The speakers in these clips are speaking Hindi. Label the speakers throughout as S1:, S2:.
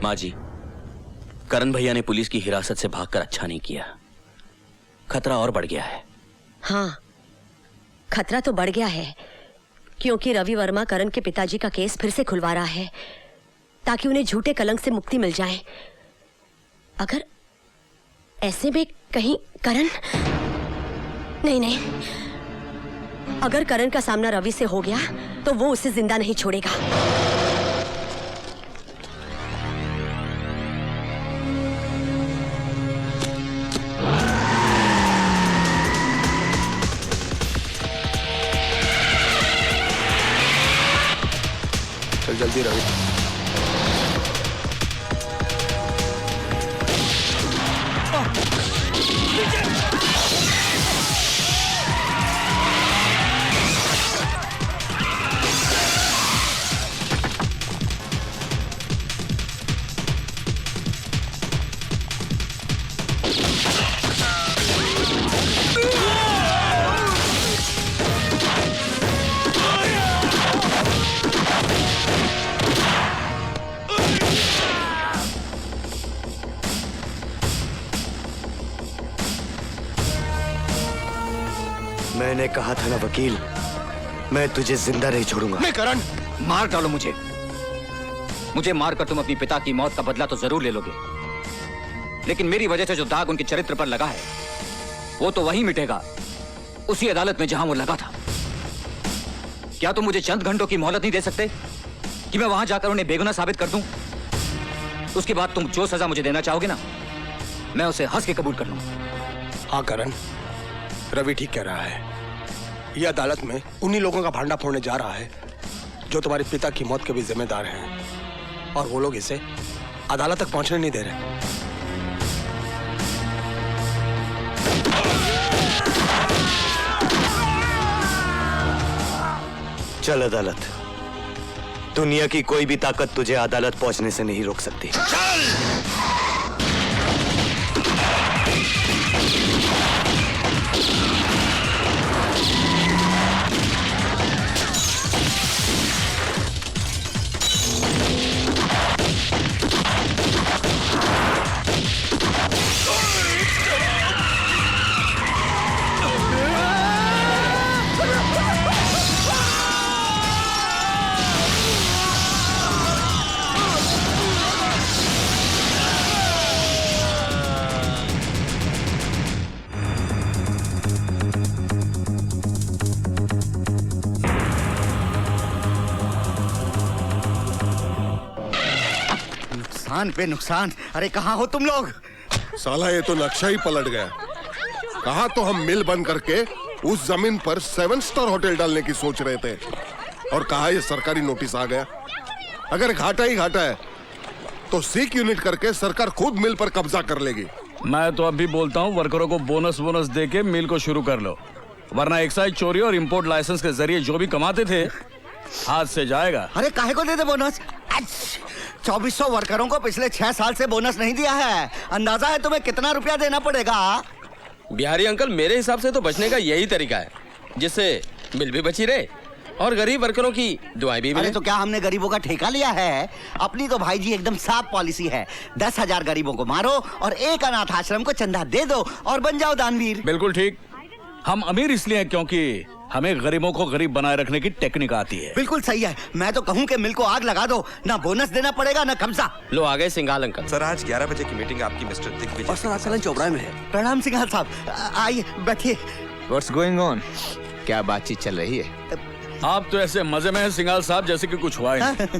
S1: माँ जी, करण भैया ने पुलिस की हिरासत से भागकर अच्छा नहीं किया। खतरा और बढ़ गया है।
S2: हाँ, खतरा तो बढ़ गया है, क्योंकि रवि वर्मा करण के पिताजी का केस फिर से खुलवा रहा है ताकि उन्हें झूठे कलंक से मुक्ति मिल जाए। अगर ऐसे में कहीं करण नहीं, अगर करण का सामना रवि से हो गया तो वो उसे जिंदा नहीं छोड़ेगा।
S3: चल जल्दी रवि।
S4: मैंने कहा था ना वकील, मैं तुझे जिंदा नहीं छोड़ूंगा।
S3: नहीं करण,
S5: मार डालो मुझे मारकर तुम अपनी पिता की मौत का बदला तो जरूर ले लोगे, लेकिन मेरी वजह से जो दाग उनके चरित्र पर लगा है वो तो वहीं मिटेगा, उसी अदालत में जहां वो लगा था। क्या तुम मुझे चंद घंटों की मोहलत नहीं दे सकते कि मैं वहां जाकर उन्हें बेगुनाह साबित कर दूं? उसके बाद तुम जो सजा मुझे देना चाहोगे ना, मैं उसे हंस के कबूल कर लूंगा।
S3: हाँ करण, रवि ठीक कह रहा है। ये अदालत में उन्हीं लोगों का भांडा फोड़ने जा रहा है जो तुम्हारे पिता की मौत के भी जिम्मेदार हैं, और वो लोग इसे अदालत तक पहुंचने नहीं दे रहे।
S4: चल अदालत। दुनिया की कोई भी ताकत तुझे अदालत पहुंचने से नहीं रोक सकती।
S5: नुकसान पे नुकसान। अरे कहाँ हो तुम लोग?
S6: साला ये तो नक्शा ही पलट गया। कहा तो हम मिल बंद करके उस जमीन पर 7 स्टार होटल डालने की सोच रहे थे, और कहा ये सरकारी नोटिस आ गया। अगर घाटा ही घाटा है तो सीक यूनिट करके सरकार खुद मिल पर कब्जा कर लेगी।
S7: मैं तो अभी बोलता हूँ वर्करों को बोनस दे के मिल को शुरू कर लो, वरना एक्साइज चोरी और इंपोर्ट लाइसेंस के जरिए जो भी कमाते थे हाथ से जाएगा।
S5: अरे काहे को दे दे बोनस? 2400 वर्करों को पिछले 6 साल से बोनस नहीं दिया है। अंदाजा है तुम्हें कितना रुपया देना पड़ेगा?
S1: बिहारी अंकल, मेरे हिसाब से तो बचने का यही तरीका है जिससे मिल भी बची रहे और गरीब वर्करों की दुआएं भी मिले।
S5: अरे तो क्या हमने गरीबों का ठेका लिया है? अपनी तो भाई जी एकदम साफ पॉलिसी है। 10,000 गरीबों को मारो और एक अनाथ आश्रम को चंदा दे दो और बन जाओ दानवीर।
S7: बिल्कुल ठीक। हम अमीर इसलिए हैं क्योंकि हमें गरीबों को गरीब बनाए रखने की टेक्निक आती है।
S5: बिल्कुल सही है। मैं तो कहूँ कि मिल को आग लगा दो, ना बोनस देना पड़ेगा ना कब्जा।
S1: लो आ गए सिंघाल अंकल।
S8: सर आज 11 बजे की मीटिंग आपकी मिस्टर दिग्विजय।
S4: और सर आज चौबराहे में है।
S5: प्रणाम सिंघाल साहब, आइए बैठिए।
S9: What's going on? क्या बातचीत चल रही है?
S7: आप तो ऐसे मजे में हैं सिंघाल साहब जैसे कि कुछ हुआ ही नहीं।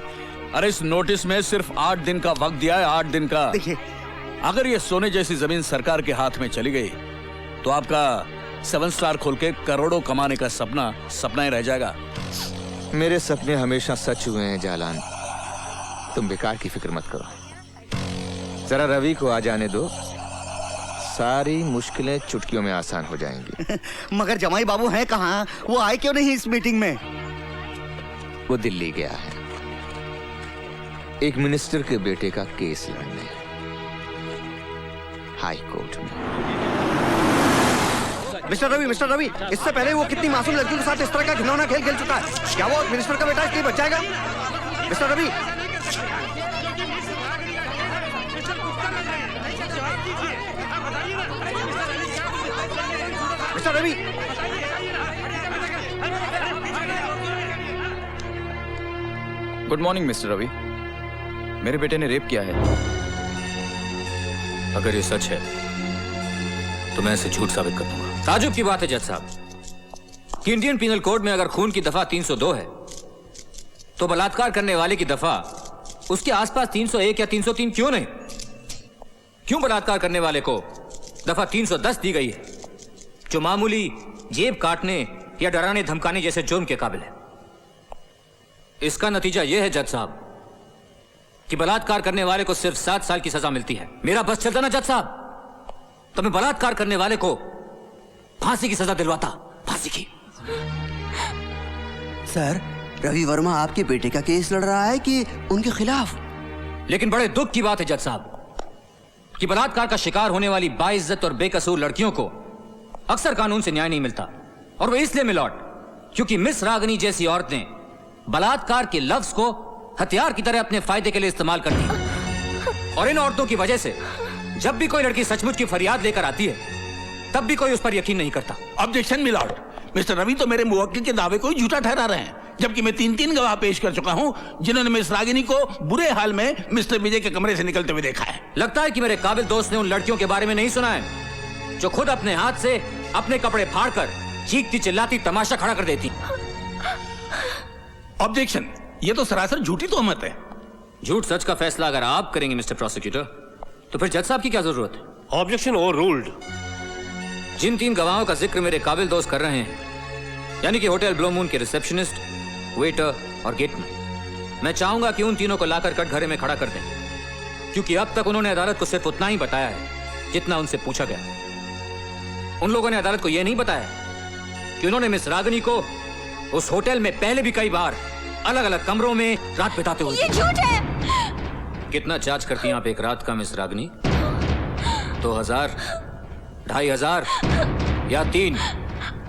S7: अरे इस नोटिस में सिर्फ 8 दिन का वक्त दिया है, 8 दिन का।
S5: देखिए,
S7: अगर ये सोने जैसी जमीन सरकार के हाथ में चली गई तो आपका 7 स्टार खोल के करोड़ों कमाने का सपना ही रह जाएगा।
S9: मेरे सपने हमेशा सच हुए हैं जालान, तुम बेकार की फिक्र मत करो। जरा रवि को आ जाने दो, सारी मुश्किलें चुटकियों में आसान हो जाएंगी।
S5: मगर जमाई बाबू हैं कहाँ? वो आए क्यों नहीं इस मीटिंग में?
S9: वो दिल्ली गया है एक मिनिस्टर के बेटे का केस लड़ने, हाई कोर्ट में।
S4: मिस्टर रवि, इससे पहले वो कितनी मासूम लड़कियों के साथ इस तरह का घिनौना खेल खेल चुका है। क्या वो मिनिस्टर का बेटा इसलिए बच जाएगा? Mister Ravi,
S5: mister Ravi,
S7: good morning mister Ravi. मेरे बेटे ने रेप किया है।
S5: अगर ये सच है तो मैं इसे झूठ साबित कर दूंगा। ताजुब की बात है जज साहब कि इंडियन पिनल कोड में अगर खून की दफा 302 है तो बलात्कार करने वाले की दफा उसके आसपास 301 या 303 क्यों नहीं? क्यों बलात्कार करने वाले को दफा 310 दी गई है, जो मामूली जेब काटने या डराने धमकाने जैसे जुर्म के काबिल है? इसका नतीजा यह है जज साहब कि बलात्कार करने वाले को सिर्फ 7 साल की सजा मिलती है। मेरा बस चलता ना जज साहब तो मैं बलात्कार करने वाले को फांसी की सजा दिलवाता। फांसी की।
S10: सर, रवि वर्मा आपके बेटे का केस लड़ रहा है कि उनके खिलाफ?
S5: लेकिन बड़े दुख की बात है जज साहब कि बलात्कार का शिकार होने वाली बाइज्जत और बेकसूर लड़कियों को अक्सर कानून से न्याय नहीं मिलता, और वो इसलिए मिलॉर्ड क्योंकि मिस रागनी जैसी औरतें बलात्कार के लफ्ज को हथियार की तरह अपने फायदे के लिए इस्तेमाल करती हैं। और इन औरतों की वजह से जब भी कोई लड़की सचमुच की फरियाद लेकर आती है तब भी कोई उस पर यकीन नहीं करता।
S11: ऑब्जेक्शन मिलॉर्ड, मिस्टर रवि तो मेरे मुवक्किल के दावे को झूठा ठहरा रहे हैं, जबकि मैं 3 गवाह पेश कर चुका हूं जिन्होंने मिस रागिनी को बुरे हाल में मिस्टर विजय के कमरे से निकलते हुए देखा है।
S5: लगता है कि मेरे काबिल दोस्त ने उन लड़कियों के बारे में नहीं सुना है जो खुद अपने हाथ से अपने कपड़े फाड़कर चीखती चिल्लाती तमाशा खड़ा कर देती।
S11: ऑब्जेक्शन, ये तो सरासर झूठी तोहमत है।
S5: झूठ सच का फैसला अगर आप करेंगे मिस्टर प्रोसिक्यूटर तो फिर जज साहब की क्या जरूरत है?
S3: Objection over ruled.
S5: जिन 3 गवाहों का जिक्र मेरे काबिल दोस्त कर रहे हैं, यानी कि होटल ब्लू मून के रिसेप्शनिस्ट, वेटर और गेटमैन, मैं चाहूंगा कि उन तीनों को लाकर कटघरे में खड़ा कर दें, क्योंकि अब तक उन्होंने अदालत को सिर्फ उतना ही बताया है जितना उनसे पूछा गया। उन लोगों ने अदालत को यह नहीं बताया कि उन्होंने मिस रागिनी को उस होटल में पहले भी कई बार अलग अलग कमरों में रात बिताते हुए।
S2: ये झूठ है।
S5: कितना चार्ज करती हैं आप एक रात का मिस रागिनी? 2000, 2500 या 3?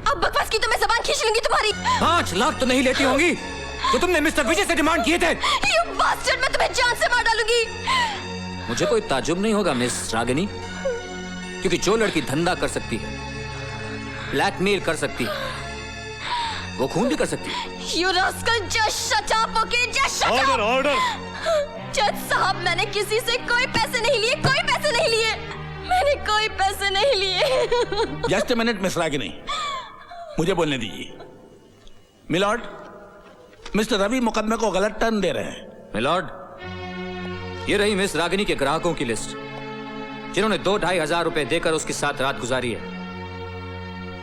S2: अब बकवास की तो मैं जबान खींच लूंगी तुम्हारी।
S5: 5 लाख तो नहीं लेती होंगी तो तुमने मिस्टर विजय से डिमांड किए थे।
S2: You bastard, मैं तुम्हें जान से मार डालूंगी।
S5: मुझे कोई ताजुब नहीं होगा मिस रागिनी, क्योंकि जो लड़की धंधा कर सकती है, ब्लैकमेल कर सकती है, वो खून भी कर सकती है।
S2: You rascal, just shut up, okay? Just shut up.
S3: Order.
S2: जज साहब, मैंने किसी से कोई पैसे नहीं लिए, कोई पैसे नहीं लिए, मैंने कोई पैसे नहीं लिए।
S11: Just a minute miss Ragini, मुझे बोलने दीजिए। मिलॉर्ड, मिस्टर रवि मुकदमे को गलत टर्न दे रहे हैं।
S5: मिलॉर्ड, ये रही मिस रागिनी के ग्राहकों की लिस्ट जिन्होंने 2-2500 रुपए देकर उसके साथ रात गुजारी है।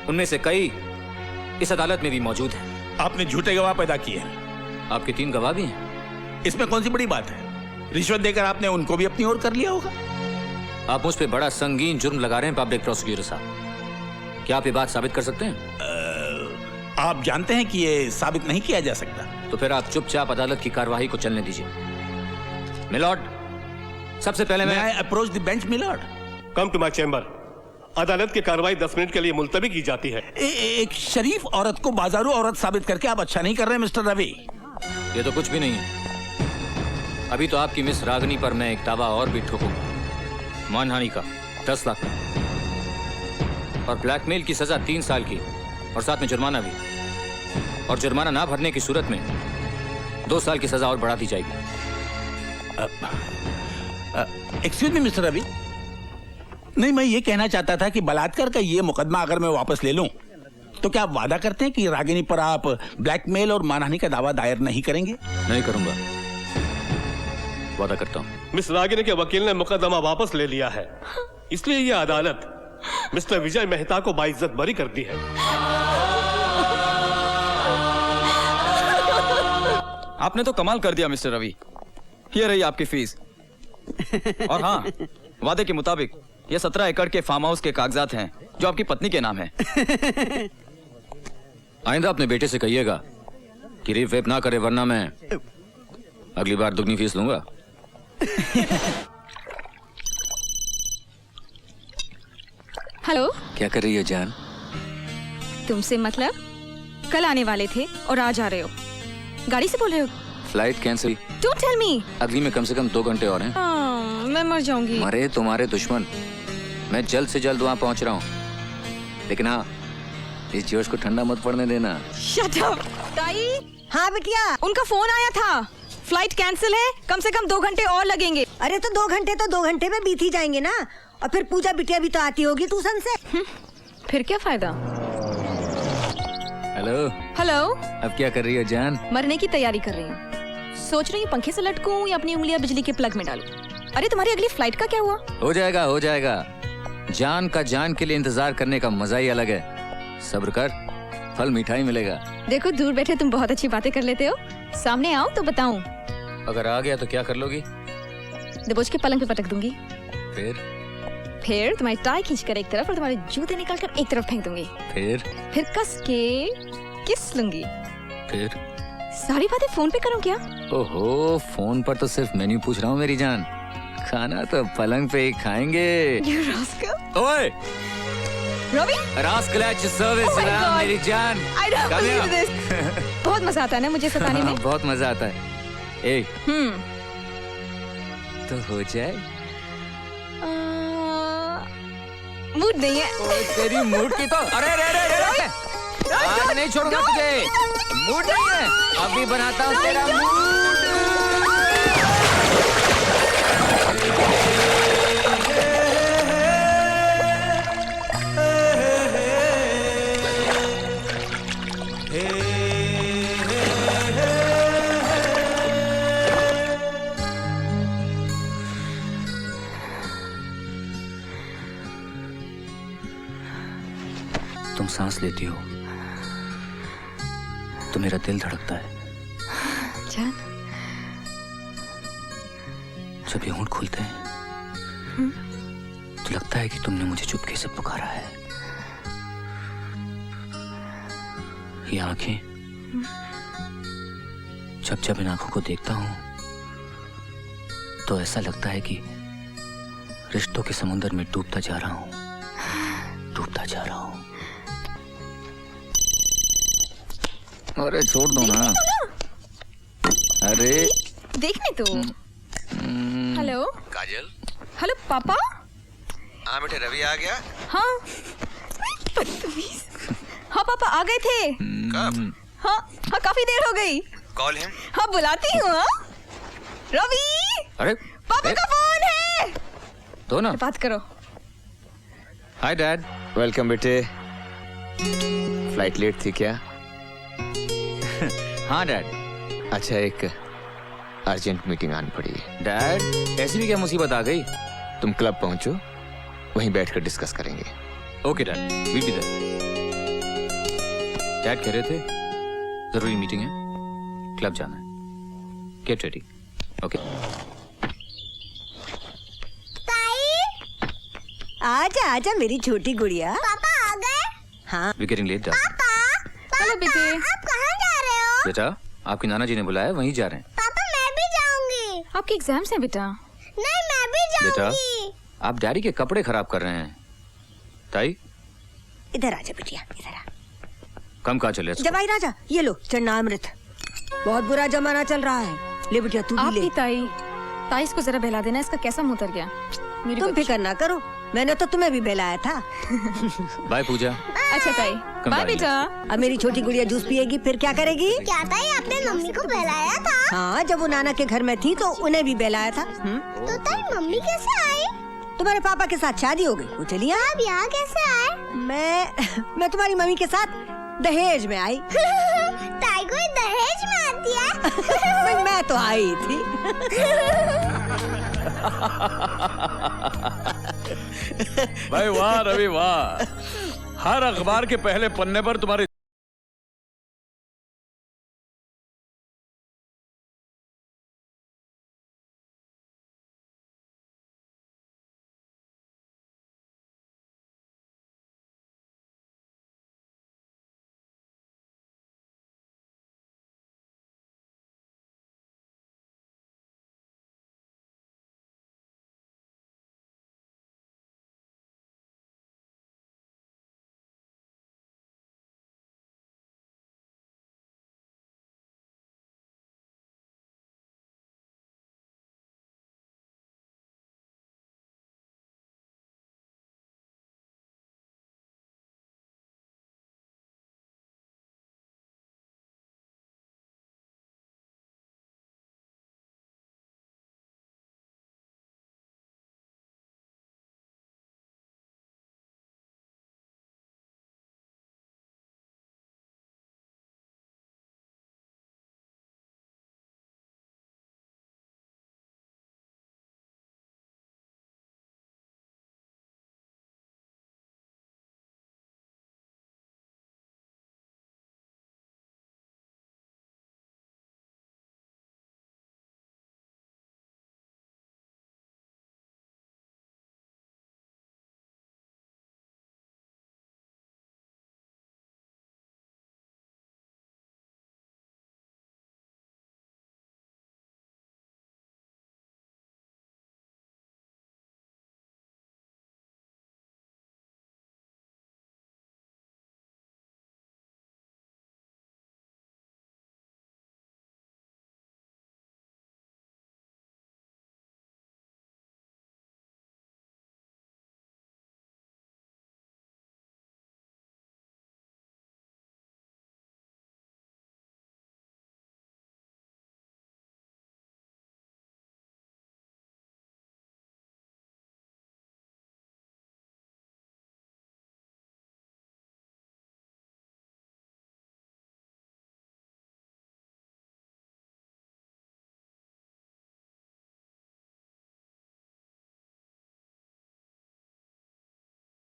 S5: उनमें से कई इस अदालत में भी मौजूद हैं।
S11: आपने झूठे गवाह पैदा किए हैं।
S5: आपके 3 गवाह भी हैं।
S11: इसमें कौन सी बड़ी बात है? रिश्वत देकर आपने उनको भी अपनी ओर कर लिया होगा।
S5: आप मुझ पे बड़ा संगीन जुर्म लगा रहे हैं पब्लिक प्रोसिक्यूटर साहब। क्या आप ये बात साबित कर सकते हैं?
S11: आप जानते हैं कि ये साबित नहीं किया जा सकता।
S5: तो फिर आप चुपचाप अदालत की कार्यवाही को चलने दीजिए। मिलॉर्ड, सबसे पहले मैं
S11: approach the bench my lord.
S3: Come to my chamber. अदालत की कार्रवाई 10 मिनट के लिए मुलतवी की जाती है।
S11: एक शरीफ औरत को बाजारू औरत साबित करके आप अच्छा नहीं कर रहे मिस्टर रवि।
S5: ये तो कुछ भी नहीं है। अभी तो आपकी मिस रागिनी पर मैं एक दावा और भी ठोकूंगा, मानहानि का 10 लाख और ब्लैकमेल की सजा 3 साल की, और साथ में जुर्माना भी। और जुर्माना ना भरने की सूरत में 2 साल की सजा और बढ़ा दी जाएगी।
S11: एक्सक्यूज मी मिस्टर रवि, नहीं, मैं ये कहना चाहता था कि बलात्कार का ये मुकदमा अगर मैं वापस ले लूं तो क्या आप वादा करते हैं कि रागिनी पर आप ब्लैकमेल और मानहानि का दावा दायर नहीं करेंगे?
S5: नहीं करूंगा, वादा करता हूं।
S3: मिस रागिनी के वकील ने मुकदमा वापस ले लिया है, इसलिए यह अदालत मिस्टर विजय मेहता को बाइज्जत बरी करती है।
S7: आपने तो कमाल कर दिया मिस्टर रवि। ये रही आपकी फीस। और हाँ, वादे के मुताबिक ये 17 एकड़ के फार्म हाउस के कागजात हैं जो आपकी पत्नी के नाम है।
S5: आइंदा अपने बेटे से कहिएगा कि रेप वेप ना करे, वरना मैं अगली बार दुगनी फीस लूंगा।
S12: हेलो,
S5: क्या कर रही है जान?
S12: तुमसे मतलब? कल आने वाले थे और आज आ रहे हो। गाड़ी से बोल रहे हो?
S5: Flight cancel.
S12: Don't tell me.
S5: अगली में कम से कम 2 घंटे और हैं।
S12: मैं मर जाऊंगी।
S5: मरे तुम्हारे दुश्मन मैं जल्द से जल्द वहां पहुंच रहा हूं, लेकिन हाँ, इस जोश को ठंडा मत पड़ने देना।
S12: Shut up. ताई।
S2: हाँ बिटिया।
S12: उनका फोन आया था, फ्लाइट कैंसिल है, कम से कम 2 घंटे और लगेंगे।
S2: अरे तो 2 घंटे तो 2 घंटे में बीत ही जाएंगे ना। और फिर पूजा बिटिया भी तो आती होगी ट्यूशन से।
S12: फिर क्या फायदा।
S5: हेलो।
S12: हेलो।
S5: अब क्या कर रही हो जान?
S12: मरने की तैयारी कर रही हूँ। सोच रही हूँ पंखे से लटकूं या अपनी उंगलियां बिजली के प्लग में डालूं। अरे तुम्हारी अगली फ्लाइट का क्या हुआ?
S5: हो जाएगा, हो जाएगा। जान का जान के लिए इंतजार करने का मजा ही अलग है। सब्र कर, फल मीठा ही मिलेगा।
S12: देखो दूर बैठे तुम बहुत अच्छी बातें कर लेते हो, सामने आओ तो बताऊं।
S5: अगर आ गया तो क्या कर लोगी?
S12: दबोच के पलंग पे पटक दूंगी।
S5: फिर
S12: तुम्हारी टाई खींचकर एक तरफ और तुम्हारे जूते निकालकर एक तरफ फेंक दूंगी। फिर कस के किस लूंगी।
S5: फिर
S12: सारी बातें फोन पे करूं क्या?
S5: ओहो, फोन पर तो सिर्फ मेन्यू पूछ रहा हूँ मेरी जान। खाना तो पलंग पे ही खाएंगे।
S12: You rascal।
S5: ओए
S12: Ravi.
S5: Rascal at your service मेरी जान।
S12: I don't believe this। बहुत मजा आता है ना मुझे सताने में।
S5: बहुत मजा आता है। ए, तो हो जाए।
S12: मूड नहीं है।
S5: तेरी मूड की तो अरे आज नहीं छोड़ूंगा तुझे। मूड नहीं है, अभी बनाता हूँ तेरा मूड। तुम सांस लेती हो तो मेरा दिल धड़कता है।
S12: जान।
S5: जब ये होंठ खुलते हैं तो लगता है कि तुमने मुझे चुपके से पुकारा है। ये आंखें, जब जब इन आंखों को देखता हूं तो ऐसा लगता है कि रिश्तों के समुद्र में डूबता जा रहा हूं, डूबता जा रहा हूं। अरे छोड़ दो ना। अरे
S12: देखने तो। हेलो
S9: काजल।
S12: हेलो पापा।
S9: हाँ बेटे, रवि आ गया?
S12: हाँ बदतमीज। हाँ पापा आ गए थे।
S9: कब?
S12: हाँ हाँ काफी देर हो गई।
S9: कॉल है?
S12: हाँ बुलाती हूँ। रवि।
S5: अरे
S12: पापा का फोन है।
S5: दो ना।
S12: बात करो।
S5: Hi dad.
S9: वेलकम बेटे। फ्लाइट लेट थी क्या?
S5: हाँ डैड।
S9: अच्छा, एक अर्जेंट मीटिंग आनी पड़ी है।
S5: डैड, ऐसी भी क्या मुसीबत आ गई?
S9: तुम क्लब पहुंचो, वहीं बैठकर डिस्कस करेंगे।
S5: Okay dad, we'll be there. Dad कह रहे थे जरूरी मीटिंग है, क्लब जाना है। Get ready. ओके।
S2: आजा आजा मेरी छोटी गुड़िया।
S13: पापा आ गए?
S2: हाँ।
S5: We getting late dad.
S12: Hello बेटे।
S13: आप कहाँ जा रहे हो?
S5: बेटा, आपके नाना जी ने बुलाया, वहीं जा रहे हैं।
S13: पापा मैं भी जाऊंगी।
S12: आपके एग्जाम्स हैं बेटा।
S13: नहीं मैं भी
S5: बेटा,
S13: जाऊंगी।
S5: आप डैडी के कपड़े खराब कर रहे हैं। ताई,
S2: इधर आजा बिटिया, इधर आ।
S5: कम कहाँ चले?
S2: जवाई राजा, ये लो चन्नामृत। बहुत बुरा जमाना चल रहा है। ले बिटिया तू
S12: आप
S2: भी
S12: भी
S2: ले।
S12: ताई इसको जरा बहला देना, इसका कैसा मुंह उतर गया। मेरी
S2: तुम
S12: बच्ची।
S2: फिक्र ना करो, मैंने तो तुम्हें भी बहलाया था।
S5: बाय पूजा।
S12: अच्छा ताई, बाय बेटा।
S2: अब मेरी छोटी गुड़िया जूस पिएगी, फिर क्या करेगी?
S13: क्या ताई आपने मम्मी को बहलाया था?
S2: हाँ, जब वो नाना के घर में थी तो उन्हें भी बहलाया था।
S13: तो ताई मम्मी कैसे आई?
S2: तुम्हारे पापा के साथ शादी हो गई, वो चली आई।
S13: आप यहाँ कैसे आए?
S2: मैं तुम्हारी मम्मी के साथ दहेज में आई।
S13: ताई कोई दहेज में आती है?
S2: मैं तो आई थी।
S14: भाई वाह रवि वाह, हर अखबार के पहले पन्ने पर तुम्हारी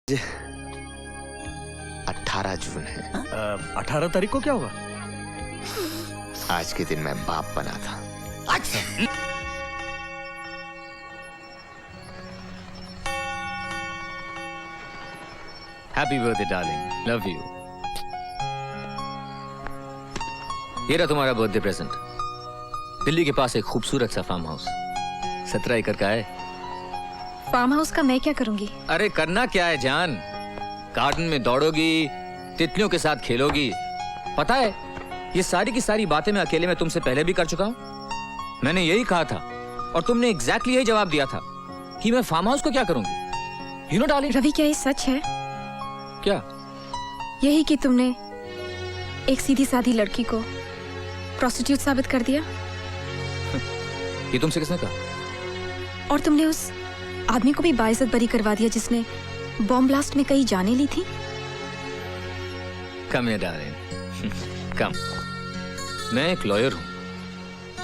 S9: 18 जून है।
S14: 18 तारीख को क्या होगा?
S9: आज के दिन मैं बाप बना था।
S5: Happy birthday darling, love you. ये रहा तुम्हारा बर्थडे प्रेजेंट। दिल्ली के पास एक खूबसूरत सा फार्म हाउस 17 एकड़ का है।
S12: फार्म हाउस का मैं क्या करूंगी?
S5: अरे करना क्या है जान, गार्डन में दौड़ोगी, तितलियों के साथ खेलोगी। पता है ये सारी की सारी बातें मैं अकेले में तुमसे पहले भी कर चुका हूँ। मैंने यही कहा था और तुमने एग्जैक्टली यही जवाब दिया था कि मैं फार्म हाउस को क्या करूंगी। You know darling.
S12: रवि क्या ये सच है?
S5: क्या?
S12: यही कि तुमने एक सीधी सादी लड़की को प्रोस्टिट्यूट साबित कर दिया?
S5: ये तुमसे किसने कहा?
S12: और तुमने उस आदमी को भी बाइज्जत बरी करवा दिया जिसने बॉम्ब ब्लास्ट में कई जानें ली थी?
S5: कम है डार्लिंग, कम। मैं एक लॉयर हूँ।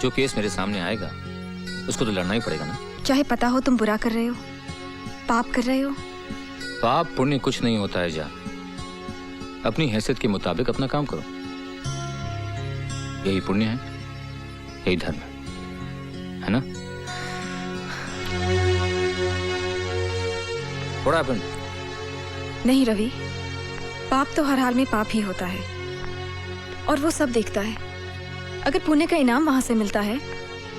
S5: जो केस मेरे सामने आएगा उसको तो लड़ना ही पड़ेगा ना।
S12: चाहे पता हो तुम बुरा कर रहे हो, पाप कर रहे हो।
S5: पाप पुण्य कुछ नहीं होता है जान। अपनी हैसियत के मुताबिक अपना काम करो, यही पुण्य है, यही धर्म है ना? What happened?
S12: नहीं रवि, पाप तो हर हाल में पाप ही होता है और वो सब देखता है। अगर पुण्य का इनाम वहां से मिलता है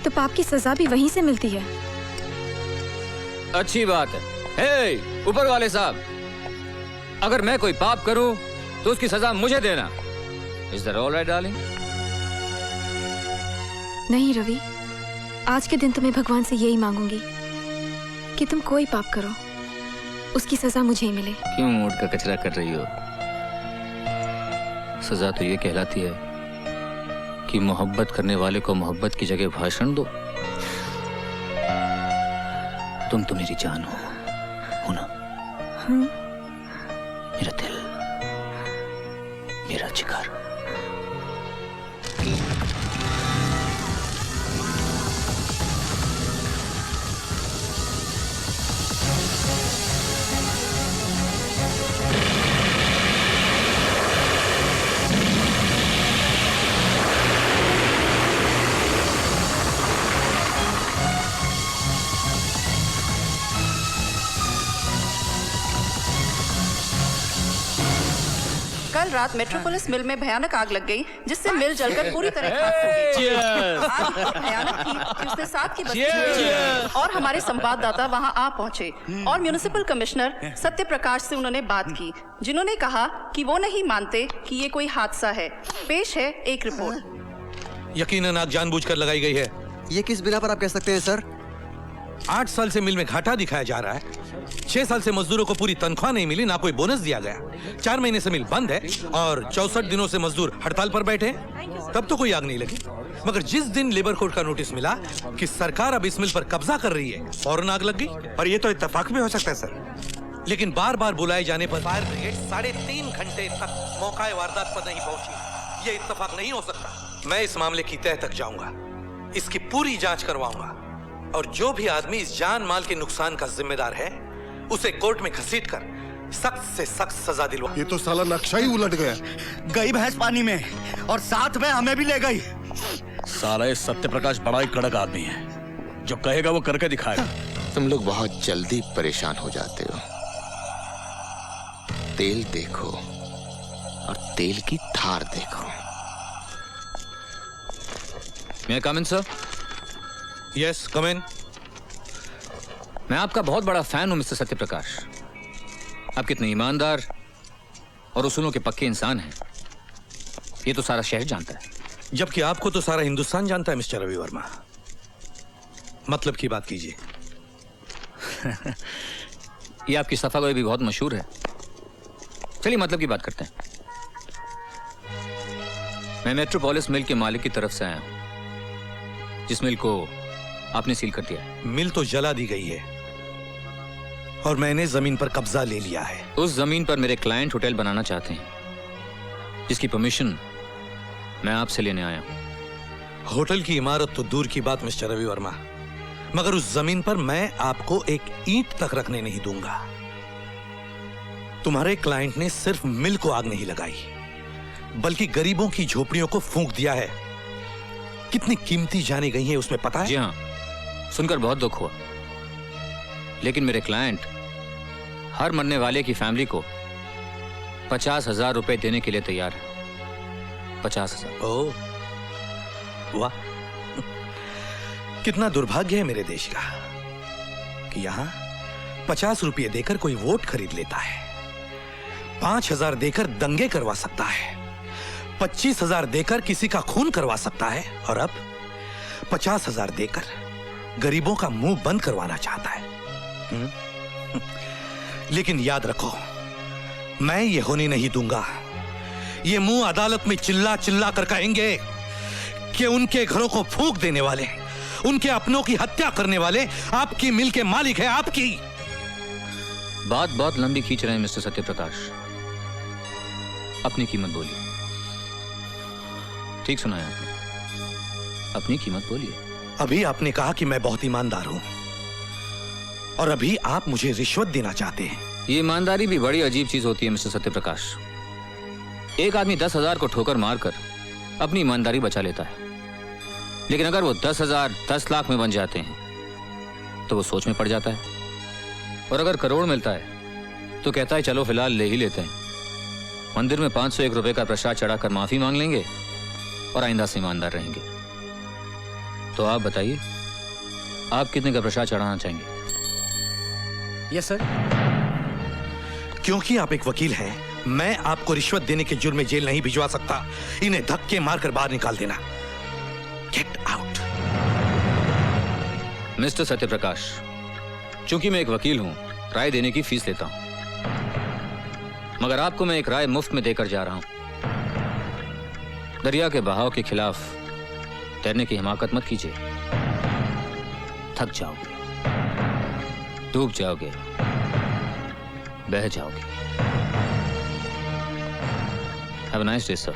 S12: तो पाप की सजा भी वहीं से मिलती है।
S5: अच्छी बात है। हे ऊपर वाले साहब, अगर मैं कोई पाप करूं तो उसकी सजा मुझे देना। Is that all right, darling?
S12: नहीं रवि, आज के दिन तो मैं भगवान से यही मांगूंगी कि तुम कोई पाप करो, उसकी सजा मुझे ही मिले।
S5: क्यों मूड का कचरा कर रही हो? सजा तो ये कहलाती है कि मोहब्बत करने वाले को मोहब्बत की जगह भाषण दो। तुम तो मेरी जान हो ना? मेरा दिल, मेरा जिगर।
S15: कल रात मेट्रोपोलिस मिल में भयानक आग लग गई, जिससे मिल जलकर पूरी तरह खाक हो गई। आग इतनी भयानक थी कि उसने 7 की बस्ती और हमारे संवाददाता वहां आ पहुंचे और म्युनिसिपल कमिश्नर सत्य प्रकाश से उन्होंने बात की, जिन्होंने कहा कि वो नहीं मानते कि ये कोई हादसा है। पेश है एक रिपोर्ट।
S16: यकीनन आग जानबूझकर लगाई गई है।
S10: ये किस बिना पर आप कह सकते हैं सर?
S16: 8 साल से मिल में घाटा दिखाया जा रहा है। 6 साल से मजदूरों को पूरी तनख्वाह नहीं मिली, ना कोई बोनस दिया गया। 4 महीने से मिल बंद है और 64 दिनों से मजदूर हड़ताल पर बैठे हैं। तब तो कोई आग नहीं लगी, मगर जिस दिन लेबर कोर्ट का नोटिस मिला कि सरकार अब इस मिल पर कब्जा कर रही है, फौरन आग लग गई।
S8: और ये तो इत्तेफाक भी हो सकता है सर।
S16: लेकिन बार बार बुलाए जाने पर फायर ब्रिगेड 3.5 घंटे तक मौका वारदात पर नहीं पहुंची। ये इत्तेफाक नहीं हो सकता। मैं इस मामले की तह तक जाऊंगा, इसकी पूरी जांच करवाऊंगा और जो भी आदमी इस जान माल के नुकसान का जिम्मेदार है उसे कोर्ट में घसीटकर सख्त से सख्त सजा दिलवा।
S6: ये तो साला नक्शा ही उलट गया।
S11: गई भैंस पानी में और साथ में हमें भी ले गई।
S14: साला ये सत्य प्रकाश बड़ा ही कड़क आदमी है, जो कहेगा वो करके दिखाएगा।
S9: तुम लोग बहुत जल्दी परेशान हो जाते हो। तेल देखो और तेल की धार देखो।
S5: मैं कम इन सर?
S16: यस कम इन।
S5: मैं आपका बहुत बड़ा फैन हूं मिस्टर सत्य प्रकाश। आप कितने ईमानदार और उसूलों के पक्के इंसान हैं, ये तो सारा शहर जानता है।
S16: जबकि आपको तो सारा हिंदुस्तान जानता है मिस्टर रवि वर्मा। मतलब की बात कीजिए।
S5: ये आपकी सफागोई भी बहुत मशहूर है। चलिए मतलब की बात करते हैं। मैं मेट्रोपोलिस मिल के मालिक की तरफ से आया हूं, जिस मिल को आपने सील कर दिया।
S16: मिल तो जला दी गई है और मैंने जमीन पर कब्जा ले लिया है।
S5: उस जमीन पर मेरे क्लाइंट होटल बनाना चाहते हैं, जिसकी परमिशन मैं आपसे लेने आया हूं।
S16: होटल की इमारत तो दूर की बात मिस्टर रवि वर्मा, मगर उस जमीन पर मैं आपको एक ईंट तक रखने नहीं दूंगा। तुम्हारे क्लाइंट ने सिर्फ मिल को आग नहीं लगाई, बल्कि गरीबों की झोपड़ियों को फूंक दिया है। कितनी कीमती जाने गई है उसमें पता है?
S5: जी हाँ, सुनकर बहुत दुख हुआ। लेकिन मेरे क्लाइंट हर मरने वाले की फैमिली को 50,000 रुपए देने के लिए तैयार है। 50,000।
S16: ओह वाह, कितना दुर्भाग्य है मेरे देश का कि यहां 50 रुपये देकर कोई वोट खरीद लेता है, 5,000 देकर दंगे करवा सकता है, 25,000 देकर किसी का खून करवा सकता है, और अब 50,000 देकर गरीबों का मुंह बंद करवाना चाहता है। लेकिन याद रखो, मैं ये होने नहीं दूंगा। ये मुंह अदालत में चिल्ला चिल्ला कर कहेंगे कि उनके घरों को फूंक देने वाले, उनके अपनों की हत्या करने वाले आपकी मिल के मालिक है, आपकी।
S5: बात बहुत लंबी खींच रहे हैं मिस्टर सत्यप्रकाश, अपनी कीमत बोलिए। ठीक सुना है आपने, अपनी कीमत बोलिए।
S16: अभी आपने कहा कि मैं बहुत ईमानदार हूं, और अभी आप मुझे रिश्वत देना चाहते हैं।
S5: ये ईमानदारी भी बड़ी अजीब चीज होती है मिस्टर सत्यप्रकाश। एक आदमी 10,000 को ठोकर मारकर अपनी ईमानदारी बचा लेता है, लेकिन अगर वो 10,000 10 लाख में बन जाते हैं तो वो सोच में पड़ जाता है, और अगर करोड़ मिलता है तो कहता है चलो फिलहाल ले ही लेते हैं। मंदिर में 501 रुपए का प्रसाद चढ़ाकर माफी मांग लेंगे और आइंदा से ईमानदार रहेंगे। तो आप बताइए, आप कितने का प्रसाद चढ़ाना चाहेंगे?
S3: Yes sir.
S16: क्योंकि आप एक वकील हैं, मैं आपको रिश्वत देने के जुर्म में जेल नहीं भिजवा सकता। इन्हें धक्के मारकर बाहर निकाल देना। Get out.
S5: मिस्टर सत्यप्रकाश, चूंकि मैं एक वकील हूं, राय देने की फीस लेता हूं, मगर आपको मैं एक राय मुफ्त में देकर जा रहा हूं। दरिया के बहाव के खिलाफ तैरने की हिमाकत मत कीजिए। थक जाओगे, डूब जाओगे, बह जाओगे। Have a nice day sir.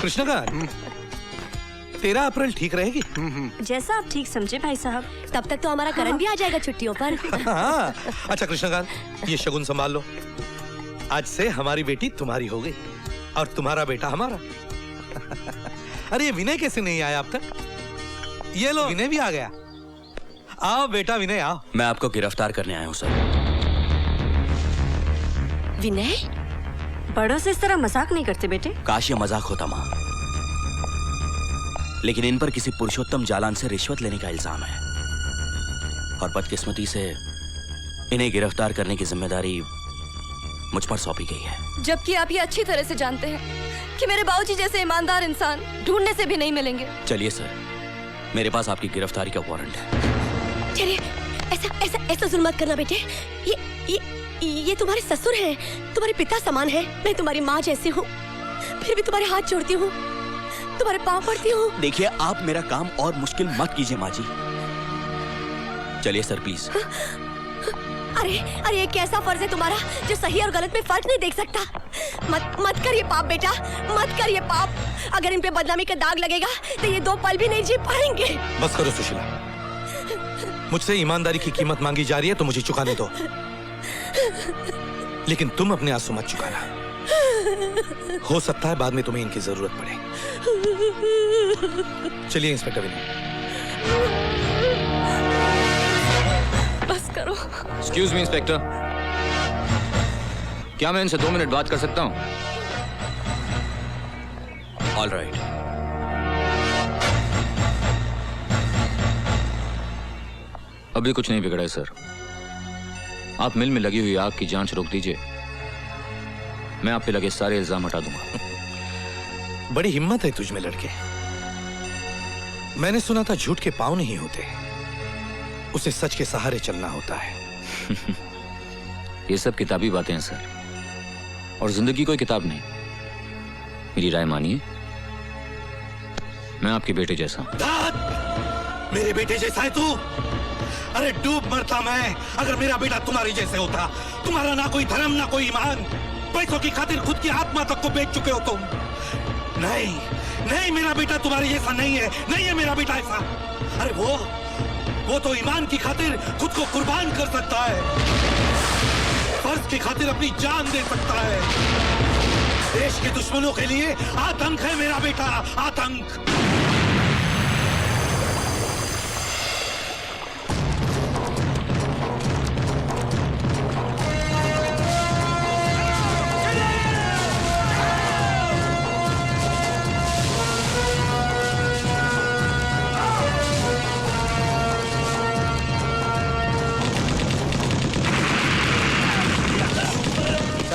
S16: Krishnakant, 13 अप्रैल ठीक रहेगी?
S2: जैसा आप ठीक समझे भाई साहब। तब तक तो हमारा करण भी आ जाएगा छुट्टियों पर।
S16: हाँ। अच्छा कृष्णकांत, ये शगुन संभाल लो। आज से हमारी बेटी तुम्हारी हो गई और तुम्हारा बेटा हमारा। अरे ये विनय कैसे नहीं आया अब तक? ये लो, विनय भी आ गया। आओ बेटा विनय, आओ।
S17: मैं आपको गिरफ्तार करने आया हूँ सर।
S2: विनय, बड़ों से इस तरह मजाक नहीं करते बेटे।
S17: काश ये मजाक होता माँ, लेकिन इन पर किसी पुरुषोत्तम जालान से रिश्वत लेने का इल्जाम है, और बदकिस्मती से इन्हें गिरफ्तार करने की जिम्मेदारी मुझ पर सौंपी गई है।
S12: जबकि आप ये अच्छी तरह से जानते हैं कि मेरे बाबूजी जैसे ईमानदार इंसान ढूंढने से भी नहीं मिलेंगे।
S17: चलिए सर, मेरे पास आपकी गिरफ्तारी का वारंट है।
S2: चलिए, ऐसा ऐसा ऐसा जुल्म मत करना बेटे। ये तुम्हारे ससुर हैं, तुम्हारे पिता समान हैं। मैं तुम्हारी माँ जैसी हूँ, फिर भी तुम्हारे हाथ जोड़ती हूँ, तुम्हारे पाँव पड़ती हूँ।
S17: देखिए, आप मेरा काम और मुश्किल मत कीजिए माँ जी। चलिए सर प्लीज।
S2: अरे अरे, ये कैसा फर्ज है तुम्हारा जो सही और गलत में फर्क नहीं देख सकता। मत कर ये पाप बेटा, मत कर ये पाप। अगर इन पे बदनामी का दाग लगेगा तो ये 2 पल भी नहीं जी पाएंगे।
S16: बस करो सुशीला, मुझसे ईमानदारी की कीमत मांगी जा रही है तो मुझे चुकाने दो, लेकिन तुम अपने आंसू मत चुकाना। हो सकता है बाद में तुम्हें इनकी जरूरत पड़े। चलिए इंस्पेक्टर विनय।
S12: बस करो।
S5: एक्सक्यूज मी इंस्पेक्टर, क्या मैं इनसे 2 मिनट बात कर सकता हूँ?
S17: All right.
S5: अभी कुछ नहीं बिगड़ा है सर। आप मिल में लगी हुई आग की जांच रोक दीजिए, मैं आप पे लगे सारे इल्जाम हटा दूंगा।
S16: बड़ी हिम्मत है तुझ में लड़के। मैंने सुना था झूठ के पांव नहीं होते, उसे सच के सहारे चलना होता है।
S5: ये सब किताबी बातें हैं सर, और जिंदगी कोई किताब नहीं। मेरी राय मानिए, मैं आपके बेटे जैसा हूं।
S16: मेरे बेटे जैसा है तू? अरे डूब मरता मैं अगर मेरा बेटा तुम्हारी जैसे होता। तुम्हारा ना कोई धर्म ना कोई ईमान, पैसों की खातिर खुद की आत्मा तक को बेच चुके हो तुम। नहीं नहीं, मेरा बेटा तुम्हारे जैसा नहीं है, नहीं है मेरा बेटा ऐसा। अरे वो तो ईमान की खातिर खुद को कुर्बान कर सकता है, फर्ज की खातिर अपनी जान दे सकता है। देश के दुश्मनों के लिए आतंक है मेरा बेटा, आतंक।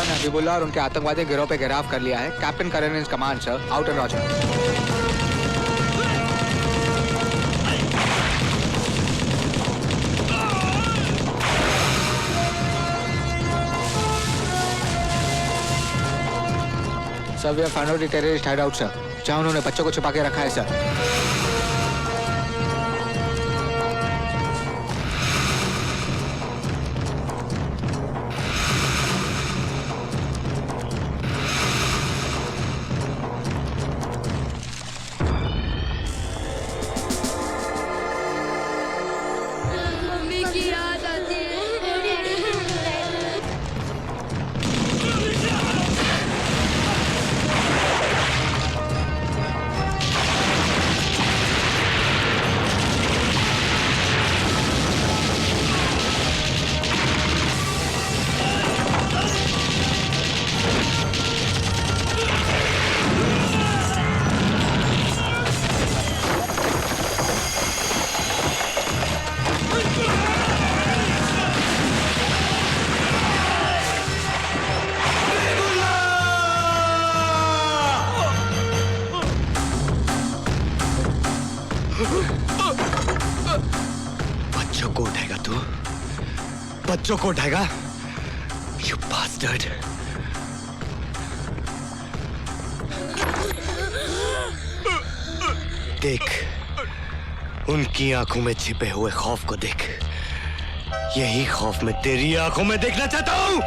S9: हबीबुल्लाह और उनके आतंकवादी गिरोह पे गिरफ्तार कर लिया है। Captain Karan is command sir, out and roger. Sir we have found out the terrorist hideout sir, जहां उन्होंने बच्चों को छुपा के रखा है सर।
S4: बच्चों को उठाएगा तू? बच्चों को उठाएगा? You bastard! देख, उनकी आंखों में छिपे हुए खौफ को देख। यही खौफ मैं तेरी आंखों में देखना चाहता हूं।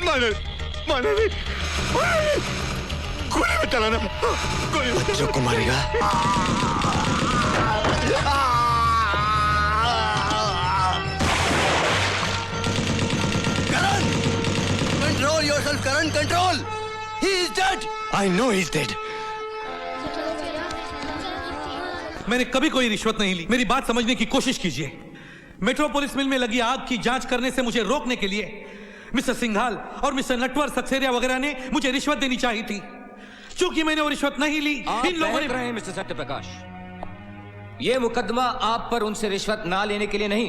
S4: माने नहीं, गोली में चलाना, बच्चों को मारेगा।
S10: Control yourself, Karan, control! He is dead!
S4: I know he's dead.
S16: मैंने कभी कोई रिश्वत नहीं ली। मेरी बात समझने की कोशिश कीजिए। मेट्रोपोलिस मिल में लगी आग की जांच करने से मुझे रोकने के लिए मिस्टर सिंघाल और मिस्टर नटवर सक्सेरिया वगैरह ने मुझे रिश्वत देनी चाहिए थी। क्योंकि मैंने वो रिश्वत नहीं ली, इन लोगों ने।
S5: रहे हैं मिस्टर सत्यप्रकाश, ये मुकदमा आप पर उनसे रिश्वत ना लेने के लिए नहीं,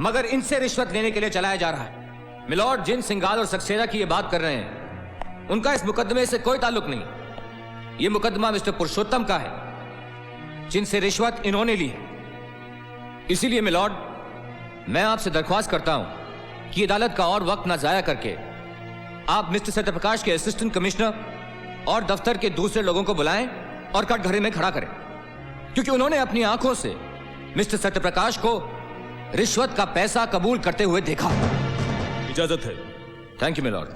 S5: मगर इनसे रिश्वत लेने के लिए चलाया जा रहा है। मिलॉर्ड, जिन सिंघाल और सक्सेरिया की ये बात कर रहे हैं, उनका इस मुकदमे से कोई ताल्लुक नहीं। ये मुकदमा मिस्टर पुरुषोत्तम का है, जिनसे रिश्वत इन्होंने ली है। इसीलिए मिलॉर्ड, मैं आपसे दरख्वास्त करता हूं कि अदालत का और वक्त ना जाया करके आप मिस्टर सत्यप्रकाश के असिस्टेंट कमिश्नर और दफ्तर के दूसरे लोगों को बुलाएं और कटघरे में खड़ा करें, क्योंकि उन्होंने अपनी आंखों से मिस्टर सत्यप्रकाश को रिश्वत का पैसा कबूल करते हुए देखा।
S1: इजाजत है।
S5: Thank you my lord.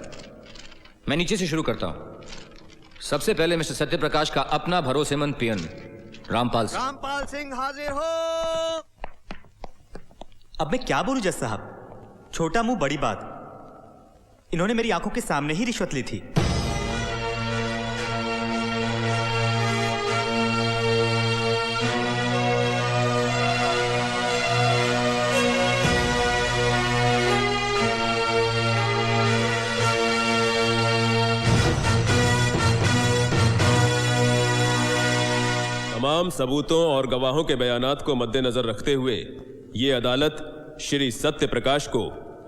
S5: मैं नीचे से शुरू करता हूं। सबसे पहले मिस्टर सत्यप्रकाश का अपना भरोसेमंद पियन रामपाल सिंह।
S4: रामपाल सिंह हाजिर हो।
S18: अब मैं क्या बोलूं जज साहब, छोटा मुंह बड़ी बात। इन्होंने मेरी आंखों के सामने ही रिश्वत ली थी।
S19: तमाम सबूतों और गवाहों के बयानात को मद्देनजर रखते हुए ये अदालत श्री सत्य प्रकाश को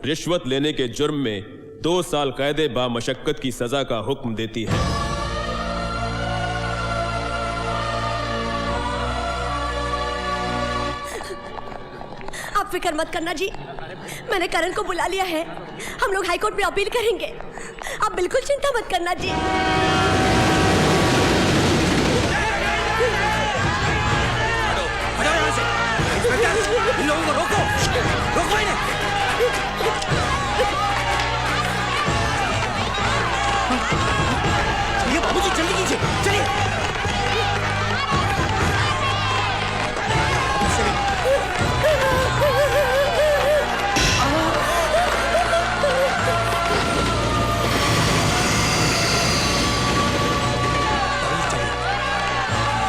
S19: रिश्वत लेने के जुर्म में 2 साल कैद बामशक्कत की सजा का हुक्म देती है।
S2: आप फिक्र मत करना जी, मैंने करण को बुला लिया है। हम लोग हाई कोर्ट में अपील करेंगे, आप बिल्कुल चिंता मत करना जी।
S17: हटो यहाँ से। इंस्पेक्टर, इन लोगों को रोको, रोको इन्हें। चलिए बाबूजी, जल्दी कीजिए, चलिए।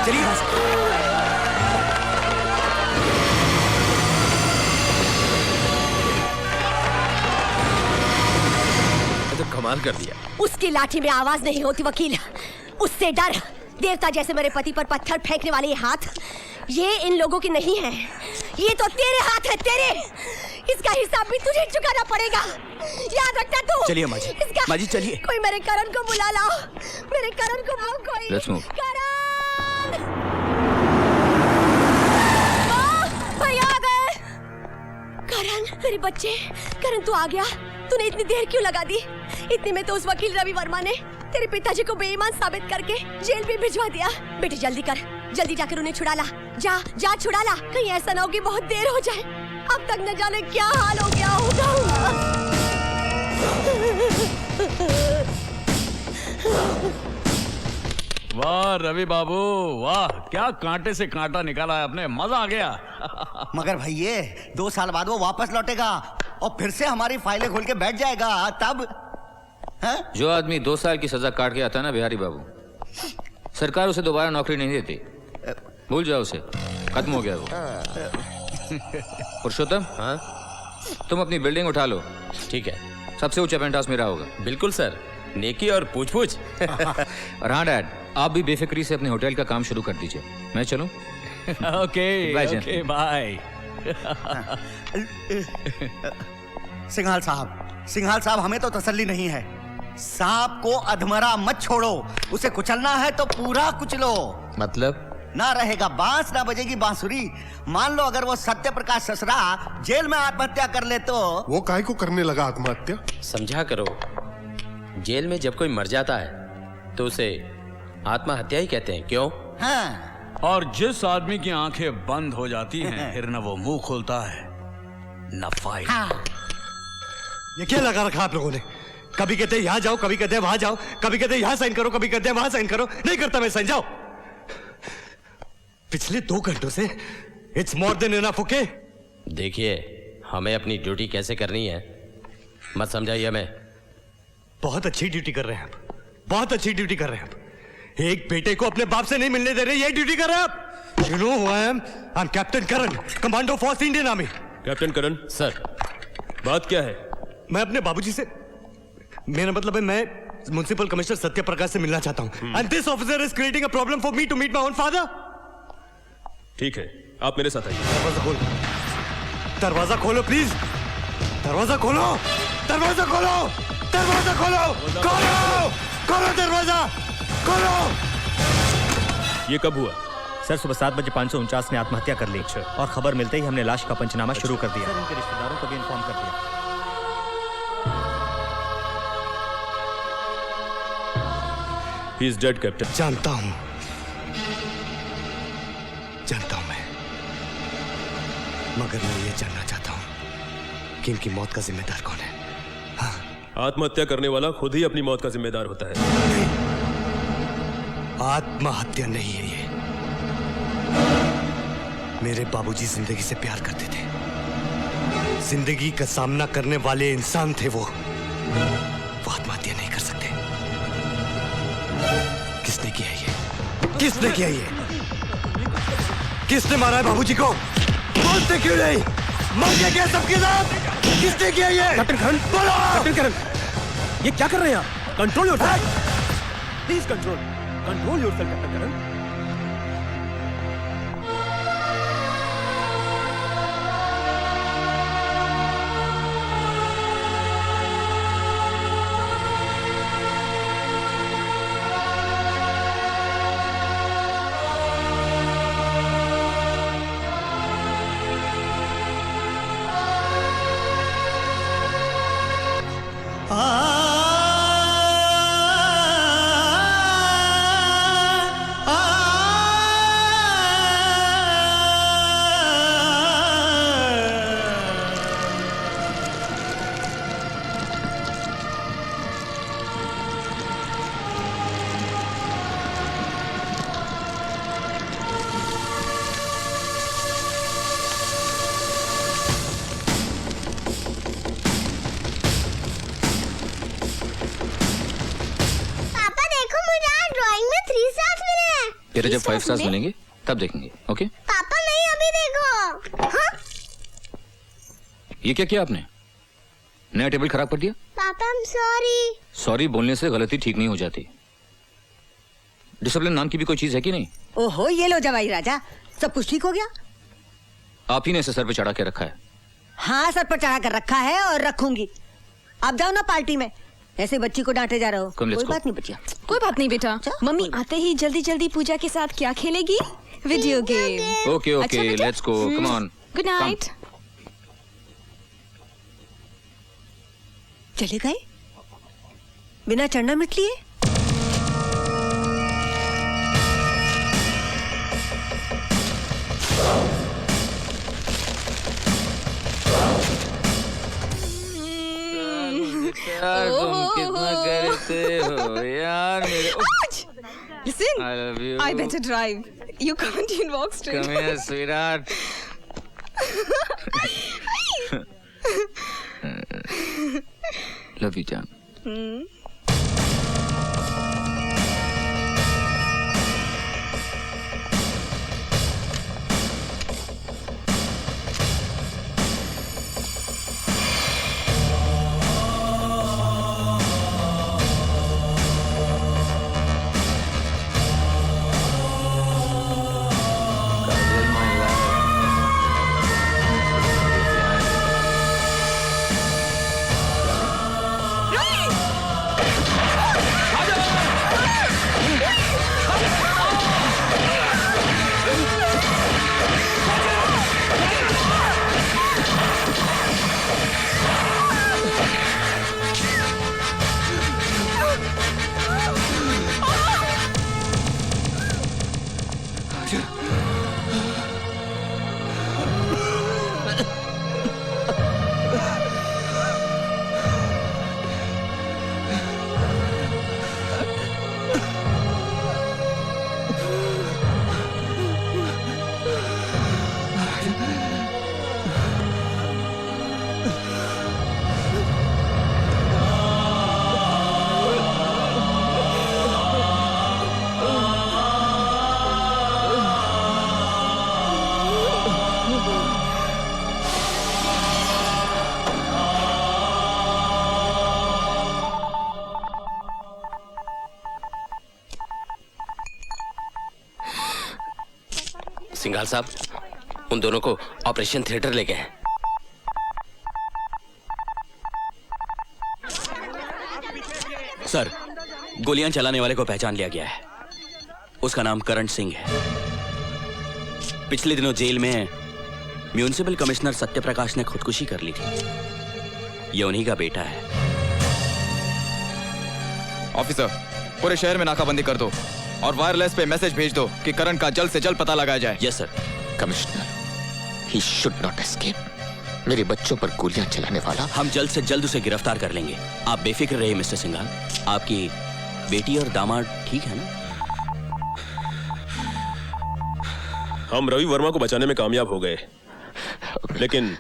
S17: चलिए यहाँ से।
S1: कमाल कर दिया।
S2: उसकी लाठी में आवाज नहीं होती वकील, उससे डर। देवता जैसे मेरे पति पर पत्थर फेंकने वाले ये हाथ, ये इन लोगों की नहीं है, ये तो तेरे हाथ है, तेरे। इसका हिसाब भी तुझे चुकाना पड़ेगा, याद रखना तू।
S17: चलिए माँ जी, माँ जी चलिए।
S2: कोई मेरे करण को बुला लाओ, मेरे करण को बुलाओ कोई।
S5: Let's move.
S2: करण! भैया आ गए। करण, मेरे बच्चे, करण तू आ गया। तूने इतनी देर क्यों लगा दी? इतने में तो उस वकील रवि वर्मा ने तेरे पिताजी को बेईमान साबित करके जेल में भिजवा दिया। बेटे जल्दी कर, जल्दी जाकर उन्हें छुड़ा ला। जा जा छुड़ा ला, कहीं ऐसा ना हो कि बहुत देर हो जाए। अब तक न जाने क्या हाल हो गया होगा।
S14: वाह रवि बाबू वाह, क्या कांटे से कांटा निकाला है आपने, मजा आ गया।
S4: मगर भैया 2 साल बाद वो वापस लौटेगा और फिर से हमारी फाइलें खोल के बैठ जाएगा, तब है?
S5: जो आदमी 2 साल की सजा काट के आता है ना बिहारी बाबू, सरकार उसे दोबारा नौकरी नहीं देती। भूल जाओ उसे, खत्म हो गया वो। पुरुषोत्तम, हाँ तुम अपनी बिल्डिंग उठा लो।
S1: ठीक है।
S5: सबसे ऊंचा पेंटहाउस मेरा होगा।
S1: बिल्कुल सर, नेकी और पूछ पूछ।
S5: और हाँ डैड, आप भी बेफिक्री से अपने होटल का काम शुरू कर दीजिए। मैं चलूं?
S14: Okay bye.
S4: सिंघाल साहब हमें तो तसल्ली नहीं है। सांप को अधमरा मत छोड़ो, उसे कुचलना है तो पूरा कुचलो।
S5: मतलब?
S4: ना रहेगा बांस, ना बजेगी बांसुरी। मान लो अगर वो सत्य प्रकाश ससरा जेल में आत्महत्या कर ले तो।
S6: वो काहे को करने लगा आत्महत्या?
S1: समझा करो, जेल में जब कोई मर जाता है तो उसे आत्महत्या ही कहते हैं, क्यों?
S4: हाँ।
S14: और जिस आदमी की आंखें बंद हो जाती हैं, फिर न वो मुंह खोलता है न फाइल।
S4: हाँ। ये क्या लगा रखा आप लोगों ने? कभी कहते यहाँ जाओ, कभी कहते वहां जाओ, कभी कहते यहाँ साइन करो, कभी कहते वहां साइन करो। नहीं करता मैं साइन, जाओ। पिछले 2 घंटों से it's more than enough. Okay
S1: देखिए, हमें अपनी ड्यूटी कैसे करनी है मत समझाइए हमें।
S4: बहुत अच्छी ड्यूटी कर रहे हैं आप, बहुत अच्छी ड्यूटी कर रहे हैं आप। एक बेटे को अपने बाप से नहीं मिलने दे रहे, ये ड्यूटी कर रहे हैं आप। You know who I am? I'm captain Karan, commando force Indian army.
S19: Captain Karan
S1: sir,
S19: बात क्या है?
S4: मैं अपने बाबूजी से, मेरा मतलब है मैं म्युनिसिपल कमिश्नर सत्य प्रकाश से मिलना चाहता हूँ। And this officer is creating a problem for me to meet my own father.
S19: ठीक है, आप मेरे साथ आइए।
S4: दरवाजा खोलो, दरवाजा खोलो प्लीज, दरवाजा खोलो, दरवाजा खोलो, दरवाजा खोलो, खोलो, खोलो दरवाजा, खोलो।
S19: ये कब हुआ?
S18: सर सुबह 7 बजे 549 ने आत्महत्या कर ली और खबर मिलते ही हमने लाश का पंचनामा शुरू कर दिया। सर उनके रिश्तेदारों को भी इन्फॉर्म कर दिया।
S19: He is dead, captain.
S4: जानता हूं, जानता हूं मैं, मगर मैं ये जानना चाहता हूं कि इनकी मौत का जिम्मेदार कौन है। हाँ।
S19: आत्महत्या करने वाला खुद ही अपनी मौत का जिम्मेदार होता है।
S4: आत्महत्या नहीं है ये। मेरे बाबूजी जिंदगी से प्यार करते थे, जिंदगी का सामना करने वाले इंसान थे वो आत्महत्या नहीं कर सकते। किसने किया ये? किसने किया ये? किसने मारा है बाबूजी को? बोलते क्यों नहीं? मर गए क्या सबके साथ? किसने किया ये?
S3: कैप्टन करण,
S4: बोलो!
S3: कैप्टन करण, ये क्या कर रहे हैं आप? Control yourself, please control yourself captain Karan.
S5: तेरे जब
S12: Please
S5: 5
S12: stop
S5: स्टार्स
S12: me.
S5: मिलेंगे तब देखेंगे, ओके?
S13: पापा नहीं, अभी देखो। हाँ?
S5: ये क्या किया आपने? नया टेबल खराब कर दिया?
S13: पापा I'm sorry।
S5: सॉरी बोलने से गलती ठीक नहीं हो जाती। डिसिप्लिन नाम की भी कोई चीज है कि नहीं?
S2: ओहो, ये लो जवाई राजा, सब कुछ ठीक हो गया?
S5: आप ही ने इसे सर पे चढ़ा के रखा है।
S2: हाँ, सर पर चढ़ा कर रखा है और रखूंगी। आप जाओ ना पार्टी में, ऐसे बच्ची को डांटे जा रहे हो।
S5: Come, let's
S2: कोई
S5: go.
S2: बात नहीं बच्चिया।
S12: कोई बात नहीं बेटा। मम्मी आते ही जल्दी जल्दी पूजा के साथ क्या खेलेगी? Video game.
S5: Okay okay, let's go, come on.
S12: Good night.
S2: चले गए बिना चढ़ना मिट लिए।
S5: तुम कितना करते हो यार मेरे।
S12: Listen,
S5: I love you.
S12: I better drive. You can't even walk straight.
S5: Come here, sweetheart. Love you, Jan.
S1: Singhal साहब, उन दोनों को ऑपरेशन थिएटर ले गए हैं।
S17: सर, गोलियां चलाने वाले को पहचान लिया गया है। उसका नाम करण सिंह है। पिछले दिनों जेल में म्यूनिसिपल कमिश्नर सत्यप्रकाश ने खुदकुशी कर ली थी। ये उन्हीं का बेटा है।
S7: ऑफिसर, पूरे शहर में नाकाबंदी कर दो और वायरलेस पे मैसेज भेज दो कि करण का जल्द से जल्द पता लगाया जाए।
S17: Yes sir.
S9: Commissioner, he should not escape. मेरे बच्चों पर गोलियां चलाने वाला।
S17: हम जल्द से जल्द उसे गिरफ्तार कर लेंगे। आप बेफिक्र रहिए मिस्टर सिंघाल। आपकी बेटी और दामाद ठीक है ना?
S19: हम रवि वर्मा को बचाने में कामयाब हो गए, लेकिन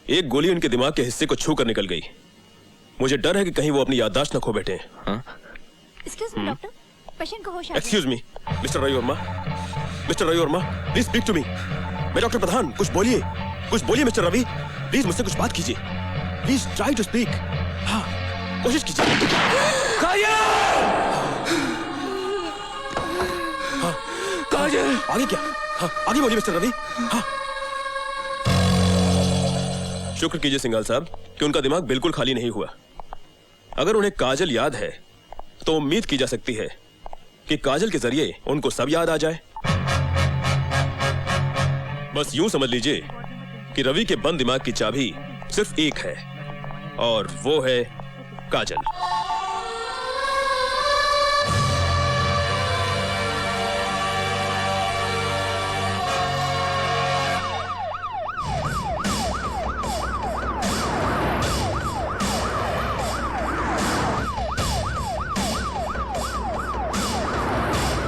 S19: एक गोली उनके दिमाग के हिस्से को छू कर निकल गई। मुझे डर है कि कहीं वो अपनी याददाश्त न खो बैठे।
S12: Excuse me, doctor. पेशेंट को होश आ गया।
S19: Excuse me, mister Ravi Varma. Mister Ravi Varma, please speak to me. मैं डॉक्टर प्रधान, कुछ बोलिए, कुछ बोलिए मिस्टर रवि। प्लीज मुझसे कुछ बात कीजिए। Please try to speak. हाँ, कोशिश कीजिए। हाँ, काजल। आगे क्या? हाँ, आगे बोलिए मिस्टर रवि। हाँ। शुक्र कीजिए सिंघाल साहब कि उनका दिमाग बिल्कुल खाली नहीं हुआ। अगर उन्हें काजल याद है तो उम्मीद की जा सकती है कि काजल के जरिए उनको सब याद आ जाए। बस यूं समझ लीजिए कि रवि के बंद दिमाग की चाबी सिर्फ एक है, और वो है काजल।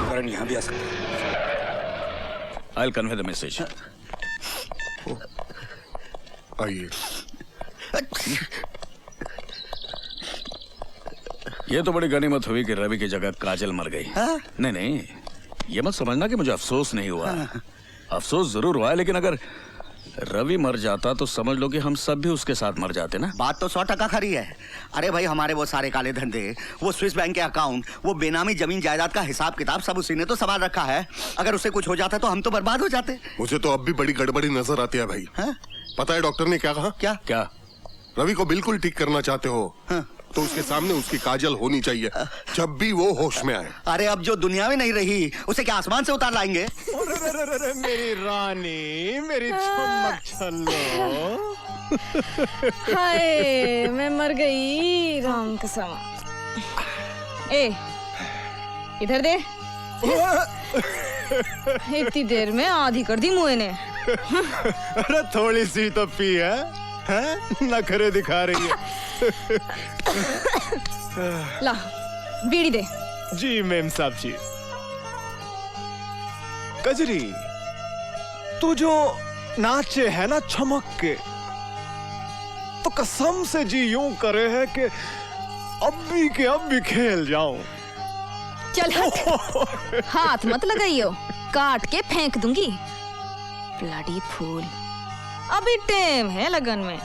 S14: करण यहां भी आ सकते हैं। I'll convey the message.
S6: आइए।
S14: ये तो बड़ी गनीमत हुई कि रवि की जगह काजल मर गई। नहीं नहीं, ये मत समझना कि मुझे अफसोस नहीं हुआ। अफसोस जरूर हुआ है, लेकिन अगर रवि मर जाता तो समझ लो कि हम सब भी उसके साथ मर जाते ना।
S20: बात तो 100% खरी है। अरे भाई, हमारे वो सारे काले धंधे, वो स्विस बैंक के अकाउंट, वो बेनामी जमीन जायदाद का हिसाब किताब सब उसी ने तो संभाल रखा है। अगर उसे कुछ हो जाता तो हम तो बर्बाद हो जाते।
S6: मुझे तो अब भी बड़ी गड़बड़ी नजर आती है भाई। पता है डॉक्टर ने क्या कहा?
S20: क्या?
S6: रवि को बिल्कुल ठीक करना चाहते हो तो उसके सामने उसकी काजल होनी चाहिए जब भी वो होश में आए।
S20: अरे अब जो दुनिया में नहीं रही उसे क्या आसमान से उतार लाएंगे?
S21: मेरी रानी, मेरी चमक छल्लो।
S12: हाय, मैं मर गई राम कसम। ए, इधर दे। इतनी देर में आधी कर दी मुँह ने।
S21: अरे थोड़ी सी तो पी है, नखरे दिखा रही है।
S12: ला, बीड़ी दे।
S21: जी मेम साहब जी। कजरी, तू जो नाचे है ना चमक के, तो कसम से जी यूं करे है कि अब भी खेल जाऊं।
S12: चल हट। हाथ मत लगाइयो, काट के फेंक दूंगी। ब्लडी फूल, अभी टाइम है लगन में।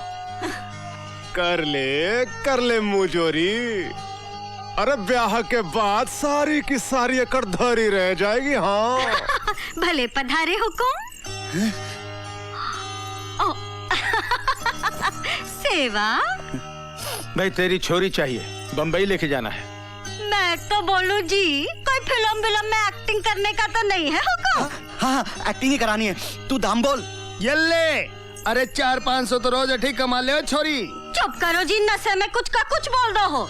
S21: कर ले मुजोरी। अरे ब्याह के बाद सारी की सारी एकड़ धरी रह जाएगी। हाँ
S2: भले पधारे हुकुम। सेवा
S11: भाई, तेरी छोरी चाहिए, बम्बई लेके जाना है।
S2: मैं तो बोलूं जी, कोई फिल्म में एक्टिंग करने का तो नहीं है हुकुम?
S20: हाँ, एक्टिंग ही करानी है। तू दाम बोल।
S3: ये ले। अरे 400-500 तो रोज ठीक कमा ले छोरी।
S2: चुप करो जी, नशे में कुछ का कुछ बोल दो हो।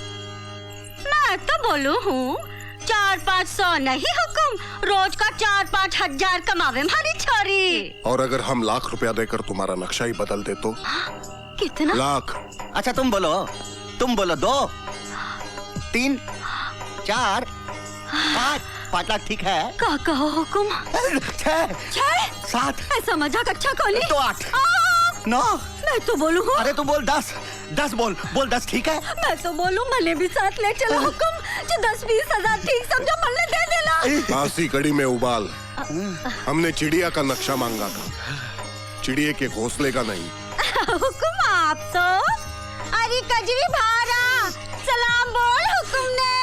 S2: मैं तो बोलू हूँ 400-500 नहीं हुकुम, रोज का 4-5 हजार कमावे हमारी छोरी।
S6: और अगर हम लाख रुपया देकर तुम्हारा नक्शा ही बदल दे तो?
S2: कितना?
S6: लाख।
S20: अच्छा तुम बोलो 2, 3, 4, 5 लाख ठीक है?
S2: का कहो हुकुम?
S20: 6, 7।
S2: ऐसा मजाक अच्छा कोनी?
S20: तो 8, 9।
S2: मैं तो बोलू हूँ।
S20: अरे तू बोल 10 बोल 10 ठीक है?
S2: मैं तो बोलूं मले भी साथ ले चलो हुकुम, जो 10-20 हजार ठीक समझो मल्ले दे देना।
S6: बासी कड़ी में उबाल। हमने चिड़िया का नक्शा मांगा था, चिड़िया के घोंसले का नहीं।
S2: हुकुम आप तो। अरे कजरी भारा, सलाम बोल हुकुम ने।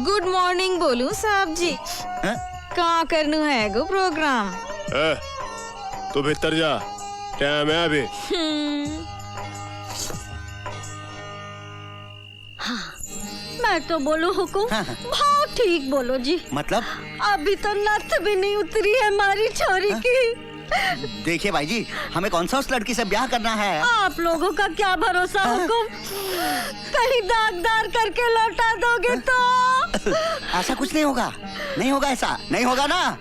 S12: गुड मॉर्निंग बोलूं साहब जी? कहाँ करनू है गो प्रोग्राम?
S21: तू भीतर जा, टाइम है अभी।
S2: हाँ, मैं तो बोलूं हुकुम। बहुत ठीक बोलो जी।
S20: मतलब?
S2: अभी तो नथ भी नहीं उतरी है हमारी छोरी की।
S20: देखिए भाई जी, हमें कौन सा उस लड़की से ब्याह करना है?
S2: आप लोगों का क्या भरोसा हुकुम, कहीं दागदार करके लौटा दोगे तो?
S20: ऐसा कुछ नहीं होगा, ऐसा नहीं होगा ना।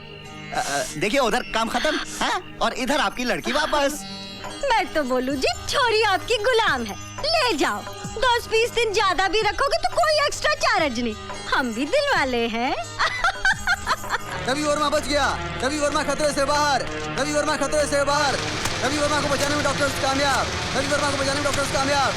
S20: देखिए उधर काम खत्म है और इधर आपकी लड़की वापस।
S2: मैं तो बोलूं जी, छोरी आपकी गुलाम है, ले जाओ। 10-20 दिन ज्यादा भी रखोगे तो कोई एक्स्ट्रा चार्ज नहीं, हम भी दिल वाले हैं।
S10: रवि वर्मा बच गया। रवि वर्मा खतरे से बाहर। रवि वर्मा खतरे से बाहर। रवि वर्मा को बचाने में डॉक्टर्स कामयाब। रवि वर्मा को बचाने में डॉक्टर्स कामयाब।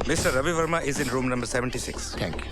S8: Mr. Ravi Verma is in room number 76.
S9: Thank you.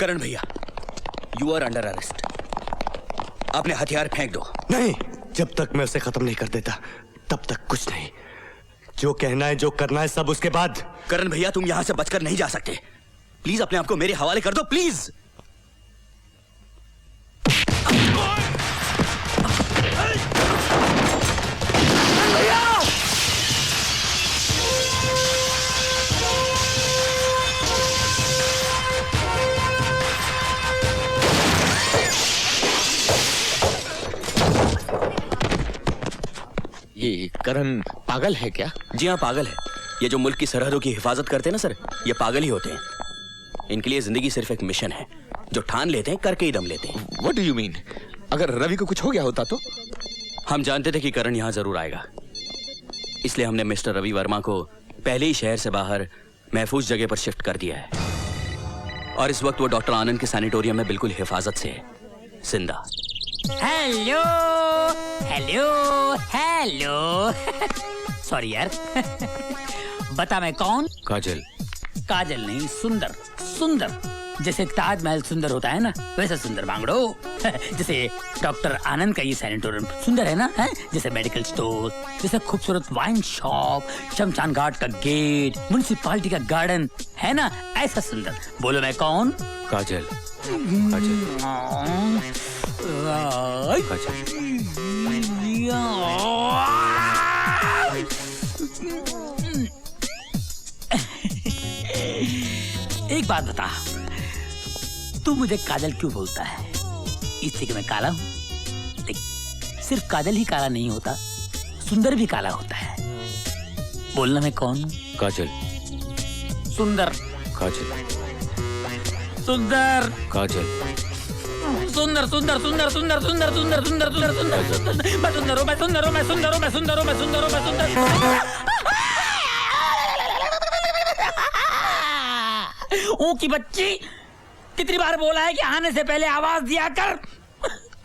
S17: करण भैया, यू आर अंडर अरेस्ट। अपने हथियार फेंक दो।
S4: नहीं, जब तक मैं उसे खत्म नहीं कर देता तब तक कुछ नहीं। जो कहना है, जो करना है, सब उसके बाद।
S17: करण भैया, तुम यहां से बचकर नहीं जा सकते। प्लीज अपने आप को मेरे हवाले कर दो, प्लीज।
S21: भैया!
S9: करण पागल है क्या?
S17: जी हाँ, पागल है। ये जो मुल्क की सरहदों की हिफाजत करते हैं ना सर, ये पागल ही होते हैं। इनके लिए जिंदगी सिर्फ एक मिशन है, जो ठान लेते हैं करके ही दम लेते हैं।
S9: What do you mean? अगर रवि को कुछ हो गया होता तो?
S17: हम जानते थे कि करण यहाँ जरूर आएगा, इसलिए हमने मिस्टर रवि वर्मा को पहले ही शहर से बाहर महफूज जगह पर शिफ्ट कर दिया है और इस वक्त वो डॉक्टर आनंद के सैनिटोरियम में बिल्कुल हिफाजत से है, जिंदा।
S15: हेलो हेलो हेलो सॉरी यार बता मैं कौन?
S17: काजल।
S15: काजल नहीं, सुंदर। सुंदर जैसे ताजमहल सुंदर होता है ना, वैसा सुंदर मांगड़ो। जैसे डॉक्टर आनंद का ये सैनिटोरियम सुंदर है ना, है? जैसे मेडिकल स्टोर, जैसे खूबसूरत वाइन शॉप, शमशान घाट का गेट, म्युनिसिपालिटी का गार्डन है ना, ऐसा सुंदर। बोलो मैं कौन?
S17: काजल।
S15: एक बात बता, तू मुझे काजल क्यों बोलता है? इसलिए कि मैं काला हूँ? देख, सिर्फ काजल ही काला नहीं होता, सुंदर भी काला होता है। बोलना मैं कौन?
S17: काजल।
S15: सुंदर।
S17: काजल।
S15: सुंदर।
S17: काजल।
S15: सुंदर सुंदर सुंदर सुंदर सुंदर सुंदर सुंदर सुंदर सुंदर सुंदर मैं सुंदर हूँ, मैं सुंदर हूँ, मैं सुंदर हूँ, मैं सुंदर हूँ, मैं सुंदर हूँ, मैं सुंदर हूँ की बच्ची। कितनी बार बोला है कि आने से पहले आवाज दिया कर।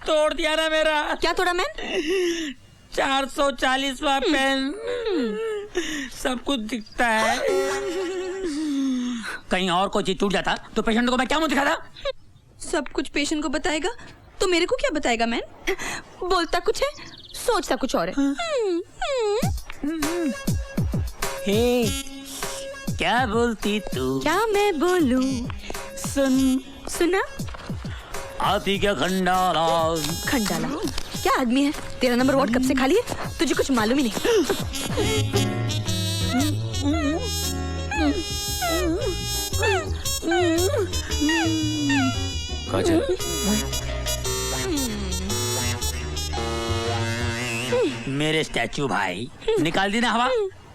S15: तोड़ दिया ना मेरा।
S2: क्या तोड़ा मैं?
S15: 440वां पेन। सब कुछ दिखता है। कहीं और कोई चीज टूट जाता तो पेशेंट को मैं क्या मुंह दिखाता?
S12: सब कुछ पेशेंट को बताएगा तो मेरे को क्या बताएगा? मैन बोलता कुछ है, सोचता कुछ और है।
S15: हे, क्या बोलती तू?
S12: क्या मैं बोलूं?
S15: सुन।
S12: सुना?
S15: आती क्या खंडाला?
S12: खंडाला क्या आदमी है? तेरा नंबर वार्ड कब से खाली है? तुझे कुछ मालूम ही नहीं।
S17: काजल।
S15: मेरे स्टैचू भाई, निकाल दी ना हवा,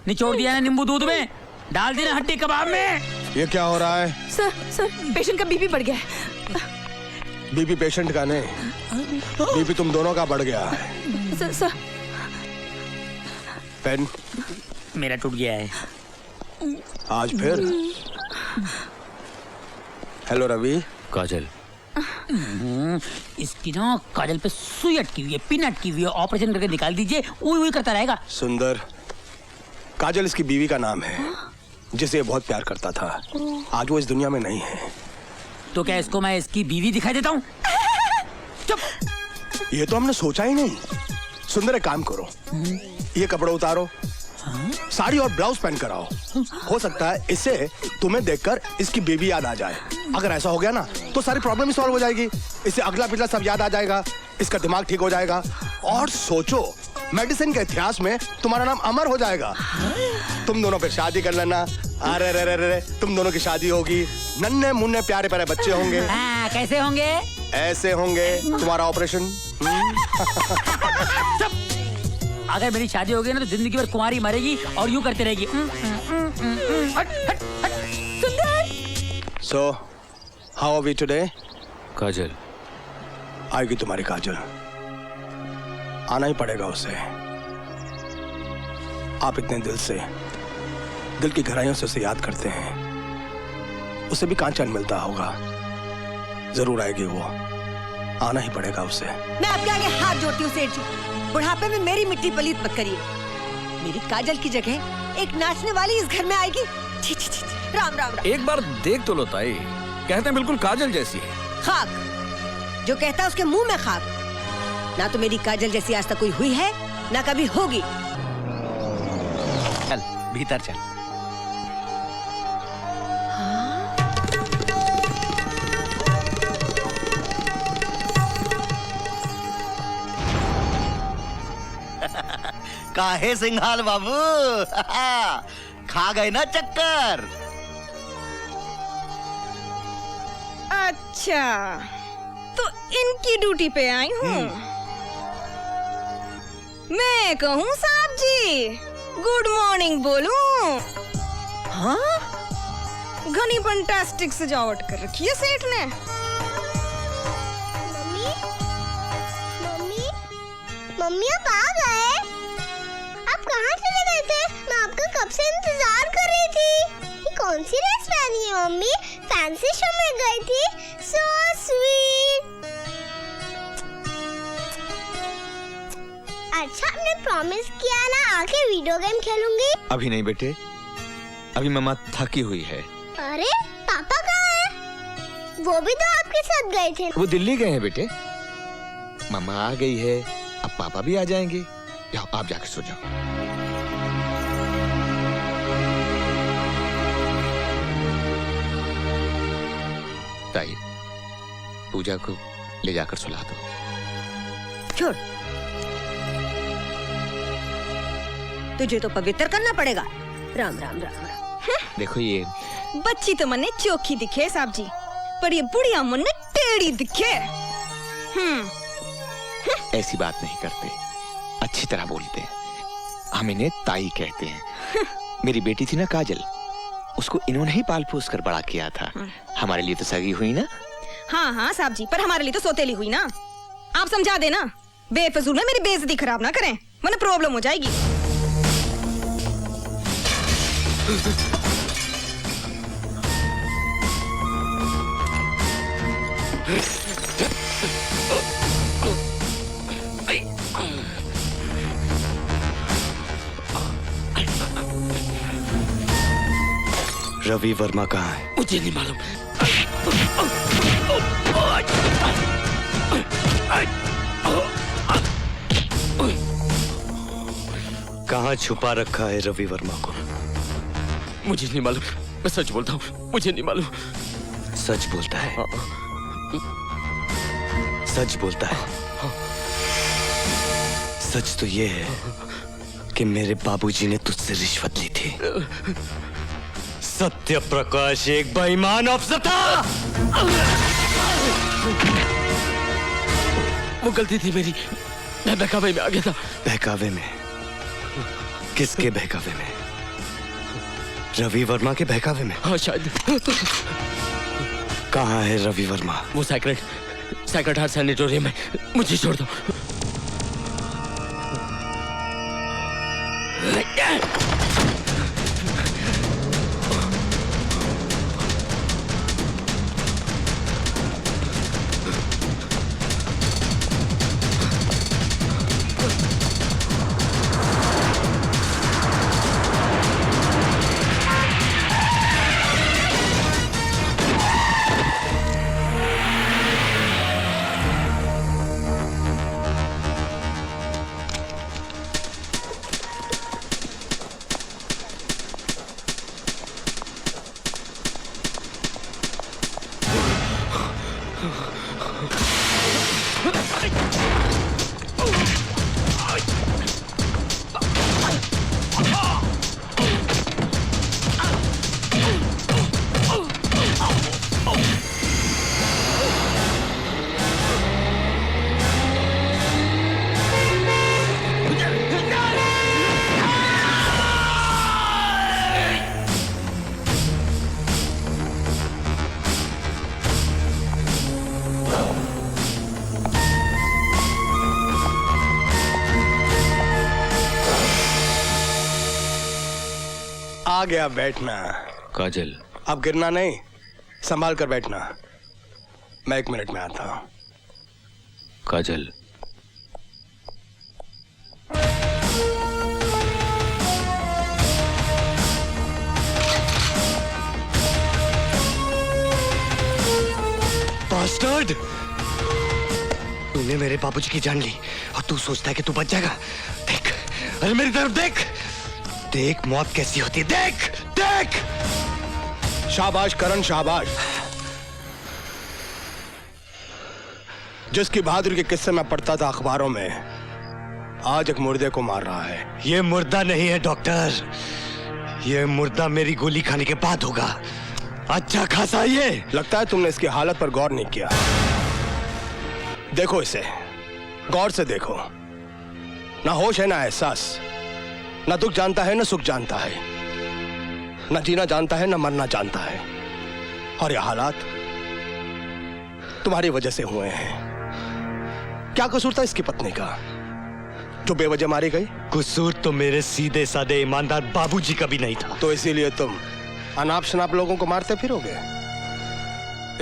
S15: निचोड़ दिया ना नींबू दूध में, डाल दी ना हड्डी कबाब में।
S3: ये क्या हो रहा है?
S12: सर पेशेंट का बीपी बढ़ गया है।
S3: बीपी पेशेंट का नहीं, बीपी तुम दोनों का बढ़ गया है।
S12: सर
S3: पेन
S15: मेरा टूट गया है
S3: आज फिर। हेलो रवि।
S17: काजल।
S15: इसकी ना काजल पे सुई अटकी हुई है, पिन अटकी हुई है, ऑपरेशन करके निकाल दीजिए, उई करता रहेगा।
S3: सुंदर। काजल इसकी बीवी का नाम है, जिसे ये बहुत प्यार करता था। आज वो इस दुनिया में नहीं है।
S15: तो क्या इसको मैं इसकी बीवी दिखाई देता हूँ? चुप।
S3: ये तो हमने सोचा ही नहीं। सुंदर एक काम करो, ये कपड़े उतारो, साड़ी और ब्लाउज पहन कर आओ। हो सकता है इससे तुम्हें देखकर इसकी बेबी याद आ जाए। अगर ऐसा हो गया ना तो सारी प्रॉब्लम ही सॉल्व हो जाएगी। इससे अगला पिछला सब याद आ जाएगा, इसका दिमाग ठीक हो जाएगा और सोचो, मेडिसिन के इतिहास में तुम्हारा नाम अमर हो जाएगा। तुम दोनों फिर शादी कर लेना। अरे रे रे रे, तुम दोनों की शादी होगी, नन्हे मुन्ने प्यारे प्यारे बच्चे होंगे।
S15: कैसे होंगे?
S3: ऐसे होंगे। तुम्हारा ऑपरेशन।
S15: अगर मेरी शादी होगी ना तो जिंदगी भर कुंवारी मरेगी और यूं करती रहेगी।
S3: So, how are we today?
S17: काजल।
S3: आएगी तुम्हारी काजल, आना ही पड़ेगा उसे। आप इतने दिल की गहराइयों से उसे याद करते हैं। उसे भी कांचन मिलता होगा। जरूर आएगी वो, आना ही पड़ेगा उसे।
S2: मैं आपके आगे हाथ जोड़ती हूँ सेठ जी, बुढ़ापे में मेरी मिट्टी पलीत मत करिए। मेरी काजल की जगह एक नाचने वाली इस घर में आएगी। छी छी छी, राम राम राम।
S14: एक बार देख तो लो ताई, कहते हैं बिल्कुल काजल जैसी है।
S2: खाक जो कहता है उसके मुंह में खाक। ना तो मेरी काजल जैसी आज तक कोई हुई है, ना कभी होगी।
S20: चल भीतर चल। काहे सिंघाल बाबू खा गए ना चक्कर?
S12: अच्छा तो इनकी ड्यूटी पे आई हूँ।
S16: मैं कहूँ साहब जी, गुड मॉर्निंग बोलूं?
S2: हाँ?
S16: घनी फंटास्टिक सजावट कर रखी है सेठ ने।
S13: मम्मी आप आ गए? आप कहाँ चले गए थे? मैं आपका कब से इंतजार कर रही थी। ये कौन सी ड्रेस पहनी है मम्मी? फैंसी शो में गई थी। So sweet. अच्छा आपने प्रॉमिस किया ना आके वीडियो गेम खेलूंगी।
S9: अभी नहीं बेटे, अभी मम्मा थकी हुई है।
S13: अरे पापा कहाँ हैं? वो भी तो आपके साथ गए थे।
S9: वो दिल्ली गए हैं बेटे। मम्मा आ गई है, अब पापा भी आ जाएंगे। जाओ आप जाकर सो जाओ। ताई, पूजा को ले जाकर सुला दो।
S2: छोड़, तुझे तो पवित्र करना पड़ेगा। राम राम राम राम।
S9: देखो ये
S16: बच्ची तो मन्ने चोखी दिखे साहब जी, पर ये बुढ़िया मन में टेढ़ी दिखे।
S9: ऐसी बात नहीं करते, अच्छी तरह बोलते हैं। हम इन्हें ताई कहते हैं। मेरी बेटी थी ना काजल, उसको इन्होंने ही पाल पोस कर बड़ा किया था। हमारे लिए तो सगी हुई ना।
S16: हाँ हाँ साहब जी, पर हमारे लिए तो सोतेली हुई ना। आप समझा देना, बेफजूल में मेरी बेइज्जती खराब ना करें, वरना प्रॉब्लम हो जाएगी।
S14: रवि वर्मा कहाँ है?
S17: मुझे नहीं मालूम।
S14: कहाँ छुपा रखा है रवि वर्मा को?
S17: मुझे नहीं मालूम, मैं सच बोलता हूँ, मुझे नहीं मालूम।
S14: सच बोलता है? सच बोलता है? सच तो ये है कि मेरे बाबूजी ने तुझसे रिश्वत ली थी। सत्य प्रकाश एक बेईमान अफसर था।
S17: वो गलती थी मेरी, मैं बहकावे में आ गया था।
S14: बहकावे में? किसके बहकावे में? रवि वर्मा के बहकावे में?
S17: हाँ शायद।
S14: कहाँ है रवि वर्मा?
S17: वो सेक्रेट हार्ट सैनिटोरियम में। मुझे छोड़ दो।
S3: आ गया, बैठना।
S9: काजल,
S3: अब गिरना नहीं, संभाल कर बैठना। मैं 1 मिनट में आता हूं।
S9: काजल,
S14: बास्टर्ड! तूने मेरे बाबूजी की जान ली और तू सोचता है कि तू बच जाएगा। देख, अरे मेरी तरफ देख, देख मौत कैसी होती है। देख देख।
S3: शाबाश करण, शाबाश। जिसकी बहादुरी के किस्से में पढ़ता था अखबारों में, आज एक मुर्दे को मार रहा है।
S14: ये मुर्दा नहीं है डॉक्टर, ये मुर्दा मेरी गोली खाने के बाद होगा। अच्छा खासा ये।
S3: लगता है तुमने इसकी हालत पर गौर नहीं किया। देखो इसे, गौर से देखो। ना होश है ना एहसास, ना दुख जानता है ना सुख जानता है, ना जीना जानता है ना मरना जानता है। और ये हालात तुम्हारी वजह से हुए हैं। क्या कसूर था इसकी पत्नी का जो बेवजह मारी गई?
S14: कसूर तो मेरे सीधे साधे ईमानदार बाबूजी का भी नहीं था।
S3: तो इसीलिए तुम अनाप शनाप लोगों को मारते फिरोगे?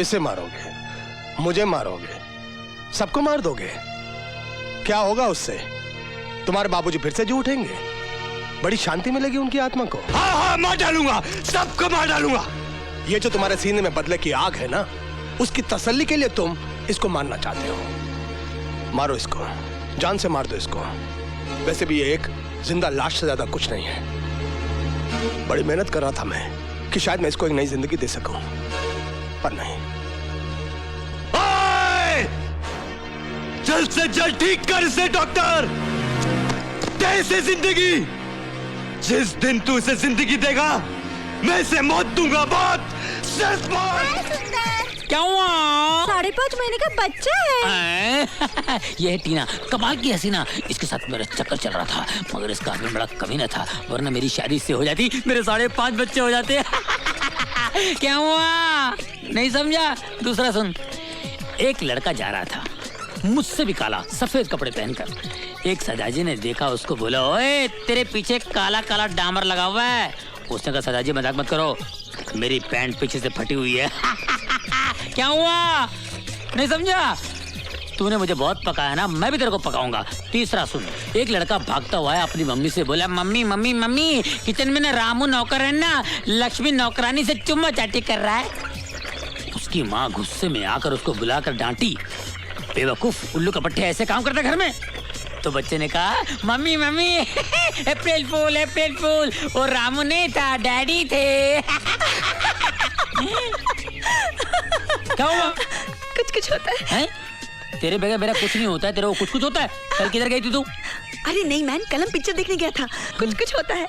S3: इसे मारोगे, मुझे मारोगे, सबको मार दोगे। क्या होगा उससे? तुम्हारे बाबूजी फिर से जी उठेंगे, बड़ी शांति मिलेगी उनकी आत्मा को।
S14: हाँ हाँ, मार डालूंगा, सबको मार डालूंगा।
S3: ये जो तुम्हारे सीने में बदले की आग है ना, उसकी तसल्ली के लिए तुम इसको मारना चाहते हो। मारो इसको, जान से मार दो इसको। वैसे भी ये एक जिंदा लाश से ज्यादा कुछ नहीं है। बड़ी मेहनत कर रहा था मैं कि शायद मैं इसको एक नई जिंदगी दे सकूं, पर नहीं।
S14: जल्द से जल्द ठीक कर इसे डॉक्टर, दे इसे जिंदगी। जिस दिन तू इसे जिंदगी देगा मैं इसे मौत दूंगा, मौत, सिर्फ मौत।
S15: क्या हुआ?
S2: 5.5 महीने का बच्चा है।
S15: ये है टीना, कमाल की हसीना। इसके साथ मेरा चक्कर चल रहा था, मगर इसका आदमी बड़ा कमीना था, वरना मेरी शादी से हो जाती मेरे 5.5 बच्चे हो जाते। क्या हुआ? नहीं समझा? दूसरा सुन। एक लड़का जा रहा था, मुझसे भी काला, सफेद कपड़े पहनकर। एक सदाजी ने देखा, उसको बोला, ओए तेरे पीछे काला काला डामर लगा हुआ है। उसने कहा, सदाजी मजाक मत करो, मेरी पैंट पीछे से फटी हुई है। क्या हुआ? नहीं समझा? तूने मुझे बहुत पकाया ना, मैं भी तेरे को पकाऊंगा। तीसरा सुन। एक लड़का भागता हुआ है, अपनी मम्मी से बोला, मम्मी मम्मी मम्मी, किचन में ना रामू नौकर है ना, लक्ष्मी नौकरानी से चुम्मा चाटी कर रहा है। उसकी माँ गुस्से में आकर उसको बुलाकर डांटी, बेवकूफ, उल्लू का पट्टे, ऐसे काम करता घर में। तो बच्चे ने कहा, मम्मी मम्मी, अप्रैल फूल अप्रैल फूल, वो रामू नहीं था, डैडी थे। क्या हुआ?
S16: कुछ कुछ होता है।
S15: तेरे बगैर मेरा कुछ नहीं होता है, तेरे को कुछ कुछ होता है। कल किधर गई थी तू?
S16: अरे नहीं मैन, कल हम पिक्चर देखने गया था, कुछ कुछ होता है।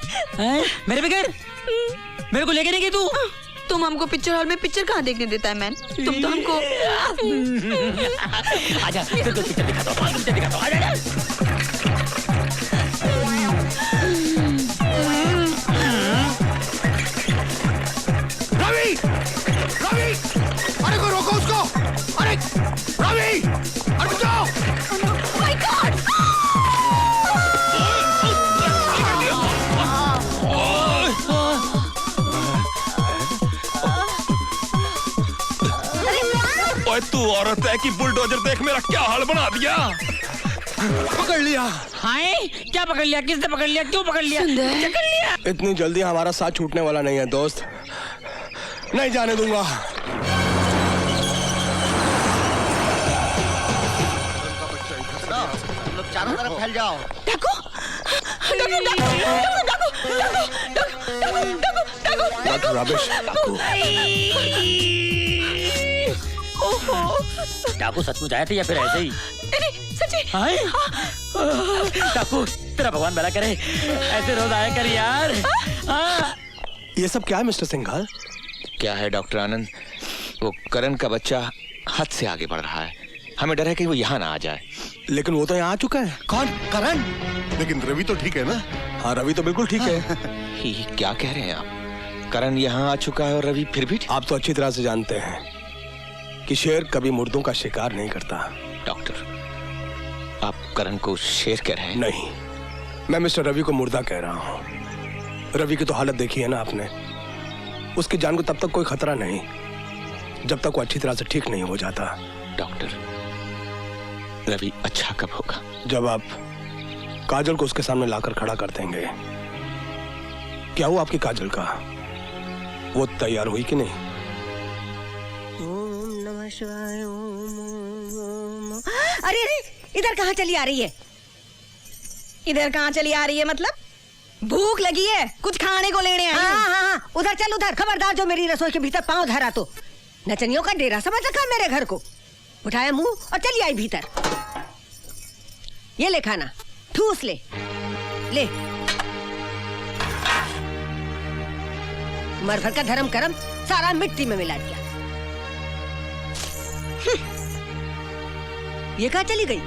S15: मेरे बगैर? मेरे को लेके नहीं गई तू?
S16: तुम हमको पिक्चर हॉल में पिक्चर कहाँ देखने देता है मैन? तुम तो हमको
S15: आजा, तेरे को पिक्चर दिखाता हूँ, पिक्चर दिखाता हूँ, आजा।
S14: रवि, रवि, अरे को रोको उसको, अरे रवि, अरे बचाओ।
S16: My God!
S19: ओए तू औरत है कि बुलडोजर, देख मेरा क्या हाल बना दिया।
S3: पकड़ लिया।
S15: हाय, क्या पकड़ लिया? किसने पकड़ लिया? क्यों पकड़ लिया? क्या कर लिया?
S3: इतनी जल्दी हमारा साथ छूटने वाला नहीं है दोस्त, नहीं जाने दूंगा।
S20: तुम लोग चारों तरफ फैल जाओ।
S16: डाकू, डाकू, डाकू, डाकू, डाकू, डाकू, डाकू,
S3: रबिश, डाकू।
S15: डाकू सचमुच आया था या फिर ऐसे ही?
S16: नहीं, सच्ची।
S15: हाय, डाकू, तेरा भगवान भला करे, ऐसे रोज आया कर यार।
S3: ये सब क्या है मिस्टर सिंघाल?
S9: क्या है डॉक्टर आनंद, वो करण का बच्चा हद से आगे बढ़ रहा है। हमें डर है कि वो यहाँ ना आ जाए।
S3: लेकिन वो तो यहाँ आ चुका है।
S20: कौन? करण?
S6: लेकिन रवि तो ठीक है ना?
S3: हाँ, रवि तो बिल्कुल ठीक है।
S9: ये क्या कह रहे हैं आप? करण यहाँ आ चुका है और रवि फिर भी?
S3: आप तो अच्छी तरह से जानते हैं कि शेर कभी मुर्दों का शिकार नहीं करता।
S9: डॉक्टर, आप करण को शेर कह रहे हैं?
S3: नहीं, मैं मिस्टर रवि को मुर्दा कह रहा हूँ। रवि की तो हालत देखी है ना आपने। उसकी जान को तब तक कोई खतरा नहीं जब तक वो अच्छी तरह से ठीक नहीं हो जाता।
S9: डॉक्टर, रवि अच्छा कब होगा?
S3: जब आप काजल को उसके सामने लाकर खड़ा कर देंगे। क्या हुआ आपकी काजल का? वो तैयार हुई कि नहीं?
S2: ओम नमः शिवाय। ओम। अरे अरे, इधर कहाँ चली आ रही है?
S16: इधर कहाँ चली आ रही है मतलब? भूख लगी है, कुछ खाने को लेने आई हूँ।
S2: हाँ हाँ, उधर चल उधर। खबरदार जो मेरी रसोई के भीतर पांव धरा तो नचनियों का डेरा समझ रखा मेरे घर को। उठाया मुंह और चली आई भीतर। ये ले खाना, ठूस ले ले। उम्र भर का धर्म करम सारा मिट्टी में मिला दिया। ये कहाँ चली गई?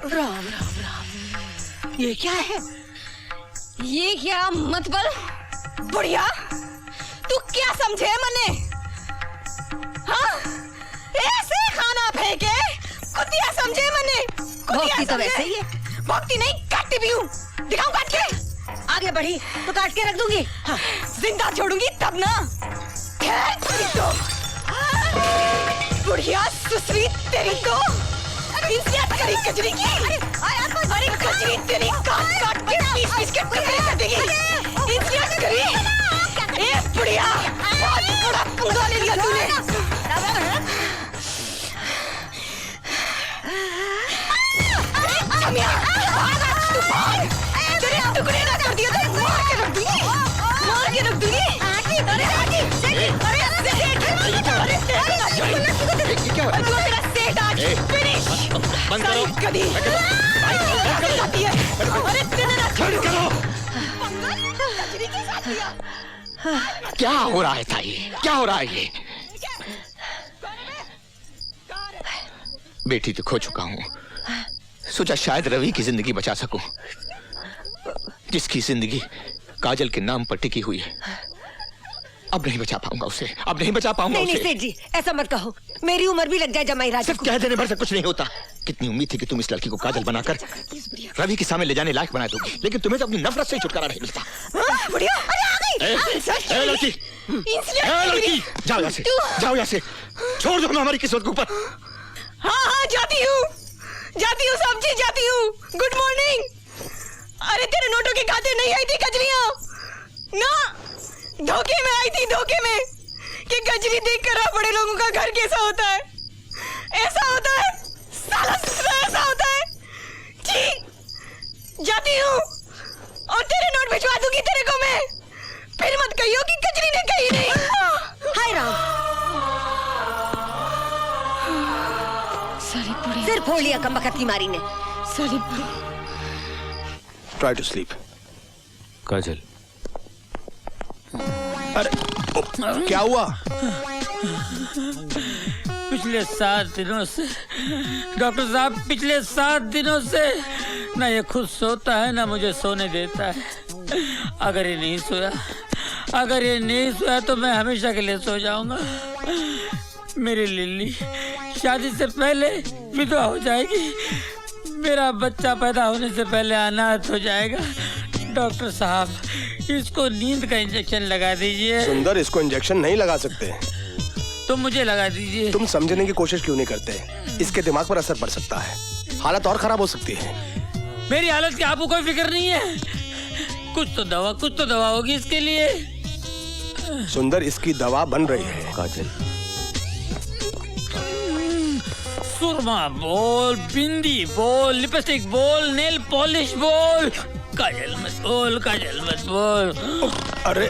S2: राम राम राम, ये क्या है?
S16: ये क्या मतबल? बुढ़िया, तू क्या समझे मने? हाँ? ऐसे खाना फेंके कुतिया समझे मने?
S2: भोगती तो वैसे ही है।
S16: भोगती नहीं, काटती भी हूँ। दिखाऊं काट के?
S2: आगे बढ़ी तो काट के रख दूंगी।
S16: हाँ, जिंदा छोड़ूंगी तब ना। तो बुढ़िया सुसरी तेरी को इंसियत करी कजरी की। अरे कजरी तेरी काट काट के पीस के टुकड़े कर देगी। इंसियत करी। ए बुढ़िया, बहुत बड़ा पंगा ले लिया तूने। जमिया, तू भाग। तेरे टुकड़े ना कर दिए तो मार के रख दूंगी। मार के रख दूंगी। अरे क्या हुआ? मेरा सेठ आज फिनिश। सारी गधी जाती है। अरे तेरे ना करो।
S9: क्या हो रहा है ताई? क्या हो रहा है ये? बेटी तो खो चुका हूं, सोचा शायद रवि की जिंदगी बचा सकूं, जिसकी जिंदगी काजल के नाम पर टिकी हुई है। अब नहीं बचा पाऊंगा उसे, अब नहीं बचा पाऊंगा उसे।
S2: नहीं सेठ जी, ऐसा मत कहो। मेरी उम्र भी लग जाए जमाई राजा
S9: सिर्फ कह देने भर से कुछ नहीं होता। कितनी उम्मीद थी कि तुम इस लड़की को काजल बनाकर रवि के सामने ले जाने लायक बना दोगी, लेकिन तुम्हें तो अपनी नफरत से ही छुटकारा नहीं मिलता।
S16: बुढ़िया, अरे आ गई।
S9: लड़की, लड़की, जाओ यहाँ से, जाओ यहाँ से, छोड़ दो ना हमारी किस्मत के ऊपर।
S16: हाँ, जाती हूँ, सब्जी जाती हूँ। Good morning. अरे तेरे नोटों के खाते नहीं आई थी कजरियाँ ना, धोखे में आई थी, धोखे में कि गजरी देख कर बड़े लोगों का घर कैसा होता है। ऐसा होता है साला, ऐसा होता है। जी जाती हूँ और तेरे नोट भिजवा दूंगी तेरे को मैं। फिर मत कहियो कि गजरी ने कही नहीं।
S2: हाय राम, सिर फोड़ लिया कमबख्त की मारी ने।
S3: Try to sleep.
S17: काजल,
S3: अरे क्या हुआ?
S15: पिछले 7 दिनों से डॉक्टर साहब, पिछले 7 दिनों से ना ये खुद सोता है ना मुझे सोने देता है। अगर ये नहीं सोया तो मैं हमेशा के लिए सो जाऊंगा। मेरी लिल्ली शादी से पहले विधवा हो जाएगी, मेरा बच्चा पैदा होने से पहले अनाथ हो जाएगा। डॉक्टर साहब, इसको नींद का इंजेक्शन लगा दीजिए।
S3: सुंदर, इसको इंजेक्शन नहीं लगा सकते।
S15: तो मुझे लगा दीजिए।
S3: तुम समझने की कोशिश क्यों नहीं करते? इसके दिमाग पर असर पड़ सकता है, हालत और खराब हो सकती है।
S15: मेरी हालत की आपको कोई फिक्र नहीं है? कुछ तो दवा होगी इसके लिए।
S3: सुंदर, इसकी दवा बन रही है।
S17: काजल,
S15: सुरमा बोल, बिंदी बोल, लिपस्टिक बोल, नेल पॉलिश बोल। काजल मत बोल।
S3: अरे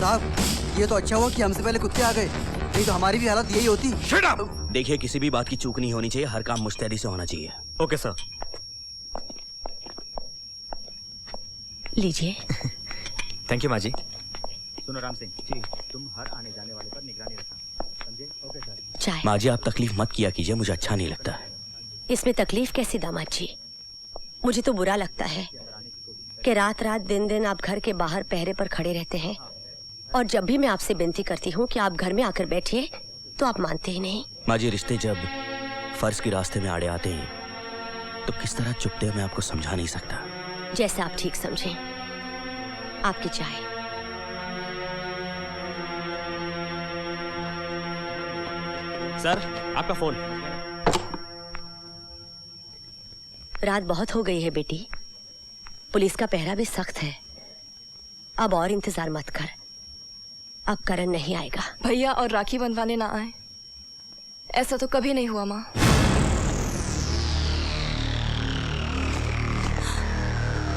S10: साहब, ये तो अच्छा हुआ कि हमसे पहले कुत्ते आ गए, नहीं तो हमारी भी हालत यही होती।
S17: Shut up! देखिए, किसी भी बात की चूक नहीं होनी चाहिए, हर काम मुस्तैदी से होना चाहिए।
S4: Okay sir.
S2: लीजिए।
S4: थैंक यू माँ जी।
S5: सुनो राम सिंह जी, तुम हर आने जाने वाले पर निगरानी रखना, समझे? Okay sir.
S2: चाय।
S17: माँ जी, आप तकलीफ मत किया कीजिए, मुझे अच्छा नहीं लगता है।
S2: इसमें तकलीफ कैसी दामाद जी? मुझे तो बुरा लगता है कि रात रात दिन दिन आप घर के बाहर पहरे पर खड़े रहते हैं, और जब भी मैं आपसे विनती करती हूँ कि आप घर में आकर बैठिए तो आप मानते ही नहीं।
S17: माँ जी, रिश्ते जब फर्ज के रास्ते में आड़े आते हैं तो किस तरह चुपते हैं मैं आपको समझा नहीं सकता।
S2: जैसे आप ठीक समझें। आपकी चाय।
S19: सर, आपका फोन।
S2: रात बहुत हो गई है बेटी, पुलिस का पहरा भी सख्त है। अब और इंतजार मत कर, अब करण नहीं आएगा।
S12: भैया और राखी बंधवाने ना आए, ऐसा तो कभी नहीं हुआ माँ।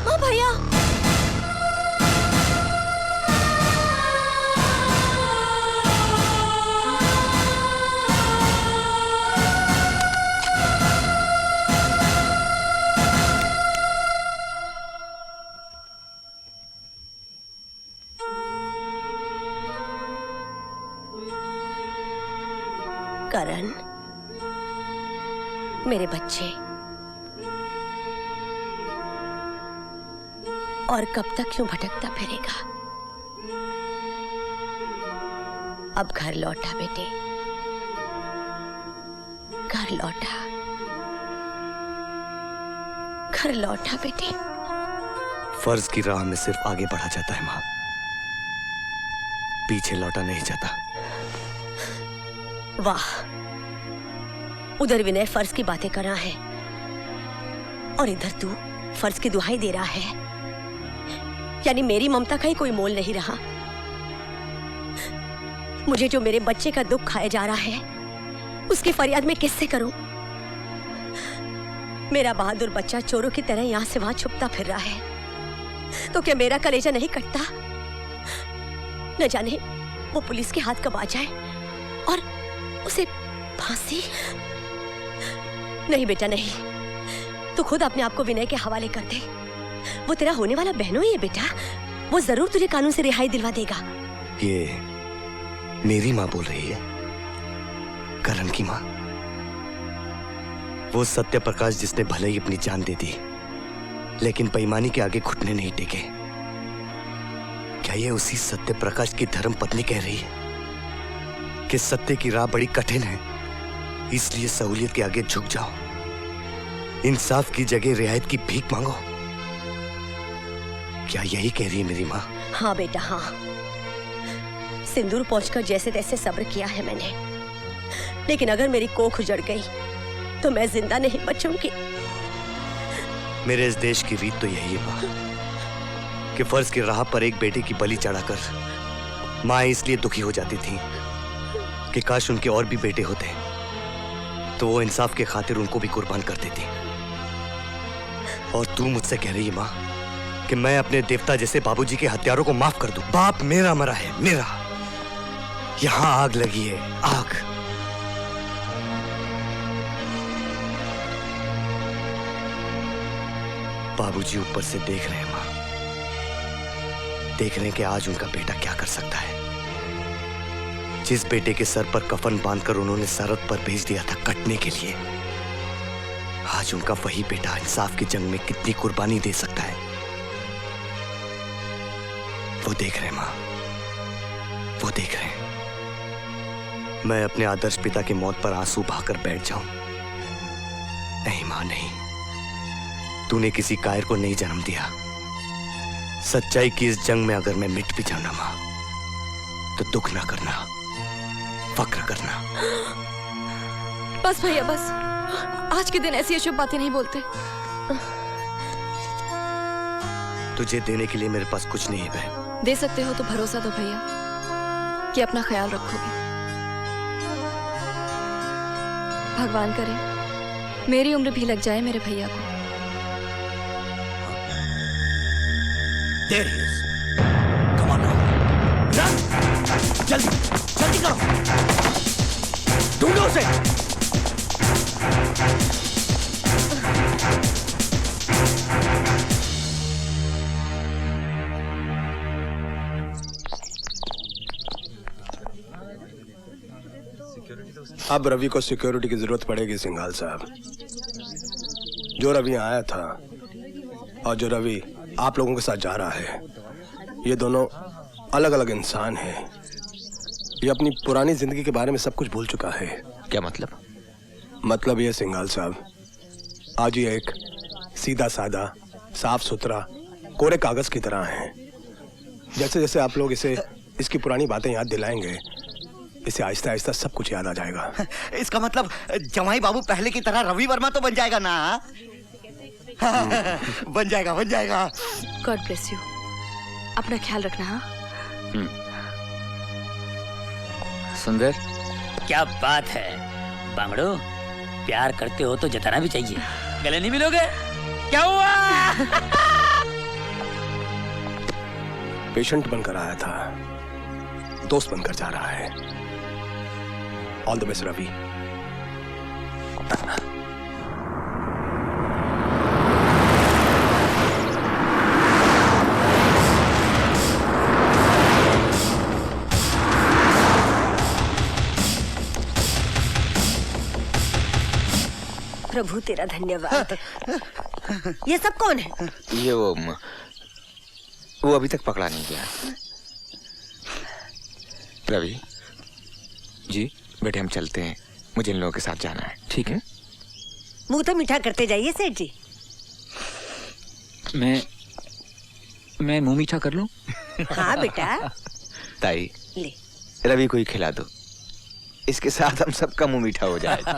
S2: माँ, भैया करण, मेरे बच्चे, और कब तक क्यों भटकता फिरेगा? अब घर लौटा बेटे, घर लौटा, घर लौटा बेटे।
S14: फर्ज की राह में सिर्फ आगे बढ़ा जाता है माँ, पीछे लौटा नहीं जाता।
S2: वाह, उधर विनय फर्ज की बातें कर रहा है और इधर तू फर्ज की दुहाई दे रहा है। यानी मेरी ममता का ही कोई मोल नहीं रहा। मुझे जो मेरे बच्चे का दुख खाया जा रहा है, उसकी फरियाद मैं किससे करूं? मेरा बहादुर बच्चा चोरों की तरह यहां से वहां छुपता फिर रहा है, तो क्या मेरा कलेजा नहीं कटता? न जाने वो पुलिस के हाथ कब आ जाए और उसे फांसी। नहीं बेटा नहीं, तू खुद अपने आप को विनय के हवाले कर दे। वो तेरा होने वाला बहनों ही है बेटा, वो जरूर तुझे कानून से रिहाई दिलवा देगा।
S14: ये मेरी माँ बोल रही है, करण की माँ। वो सत्य प्रकाश जिसने भले ही अपनी जान दे दी, लेकिन बेईमानी के आगे घुटने नहीं टेके। क्या ये उसी सत्य प्रकाश की धर्म पत्नी कह रही है कि सत्य की राह बड़ी कठिन है, इसलिए सहूलियत के आगे झुक जाओ, इंसाफ की जगह रियायत की भीख मांगो? क्या यही कह रही है मेरी माँ?
S2: हाँ बेटा हाँ, सिंदूर पहुंचकर जैसे तैसे सब्र किया है मैंने, लेकिन अगर मेरी कोख उजड़ गई तो मैं जिंदा नहीं बचूंगी।
S14: मेरे इस देश की रीत तो यही है माँ कि फर्ज की राह पर एक बेटे की बलि चढ़ाकर माँ इसलिए दुखी हो जाती थी कि काश उनके और भी बेटे होते तो वो इंसाफ के खातिर उनको भी कुर्बान कर देती। और तू मुझसे कह रही है माँ कि मैं अपने देवता जैसे बाबूजी के हत्यारों को माफ कर दूं? बाप मेरा मरा है, मेरा। यहां आग लगी है, आग। बाबूजी ऊपर से देख रहे हैं माँ, देख रहे हैं कि आज उनका बेटा क्या कर सकता है। जिस बेटे के सर पर कफन बांधकर उन्होंने सरहद पर भेज दिया था कटने के लिए, आज उनका वही बेटा इंसाफ की जंग में कितनी कुर्बानी दे सकता है। वो देख रहे हैं माँ, वो देख रहे हैं। मैं अपने आदर्श पिता की मौत पर आंसू बहाकर बैठ जाऊं? नहीं माँ नहीं, तूने किसी कायर को नहीं जन्म दिया। सच्चाई की इस जंग में अगर मैं मिट भी जाना माँ, तो दुख ना करना, फक्र करना।
S12: बस भैया बस, आज के दिन ऐसी अशुभ बातें नहीं बोलते।
S14: तुझे देने के लिए मेरे पास कुछ नहीं है बहन।
S12: दे सकते हो तो भरोसा दो भैया कि अपना ख्याल रखोगे। भगवान करे मेरी उम्र भी लग जाए मेरे भैया को।
S11: There he is. Come on now. Run! जल्दी जल्दी करो, ढूंढो उसे।
S3: अब रवि को सिक्योरिटी की जरूरत पड़ेगी सिंघाल साहब। जो रवि आया था और जो रवि आप लोगों के साथ जा रहा है, ये दोनों अलग अलग इंसान हैं। ये अपनी पुरानी जिंदगी के बारे में सब कुछ भूल चुका है।
S9: क्या मतलब?
S3: मतलब ये सिंघाल साहब, आज ये एक सीधा साधा साफ सुथरा कोरे कागज की तरह है। जैसे जैसे आप लोग इसे इसकी पुरानी बातें याद दिलाएंगे, इसे आहिस्ता आहिस्ता सब कुछ याद आ जाएगा।
S20: इसका मतलब जमाई बाबू पहले की तरह रवि वर्मा तो बन जाएगा ना? बन जाएगा, बन जाएगा।
S12: God bless you. अपना ख्याल रखना। हाँ
S9: सुंदर,
S15: क्या बात है बांगड़ो, प्यार करते हो तो जताना भी चाहिए। गले नहीं मिलोगे? क्या हुआ?
S3: पेशेंट बनकर आया था, दोस्त बनकर जा रहा है। All the best Ravi.
S2: प्रभु तेरा धन्यवाद। ये सब कौन है?
S9: ये वो अभी तक पकड़ा नहीं गया। रवि जी, बेटे हम चलते हैं, मुझे इन लोगों के साथ जाना है। ठीक है?
S2: मुंह तो मीठा करते जाइए सेठ जी।
S9: मैं मुंह मीठा कर लूं?
S2: हाँ बेटा।
S9: ताई,
S2: ले
S9: रवि को ही खिला दो, इसके साथ हम सबका मुंह मीठा हो जाएगा।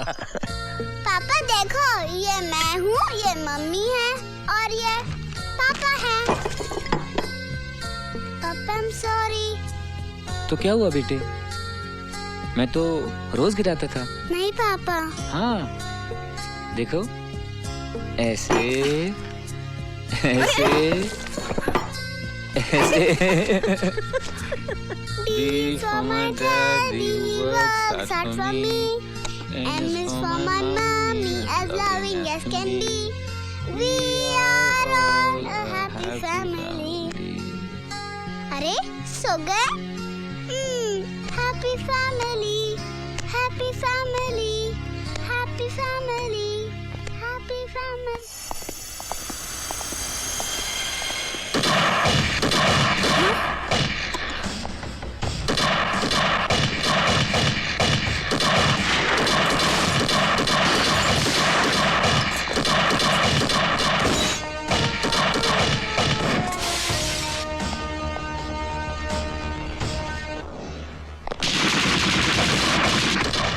S13: पापा देखो, ये मैं हूँ, ये मम्मी है और ये पापा है। पापा I'm sorry।
S9: तो क्या हुआ बेटे? मैं तो रोज गिराता था।
S13: नहीं पापा।
S9: हाँ देखो, ऐसे ऐसे ऐसे।
S13: D for my daddy, he works hard for me. M is for my mommy, as loving as can be. We are all a happy family. अरे सो गए? Happy family, happy family, happy family, happy family.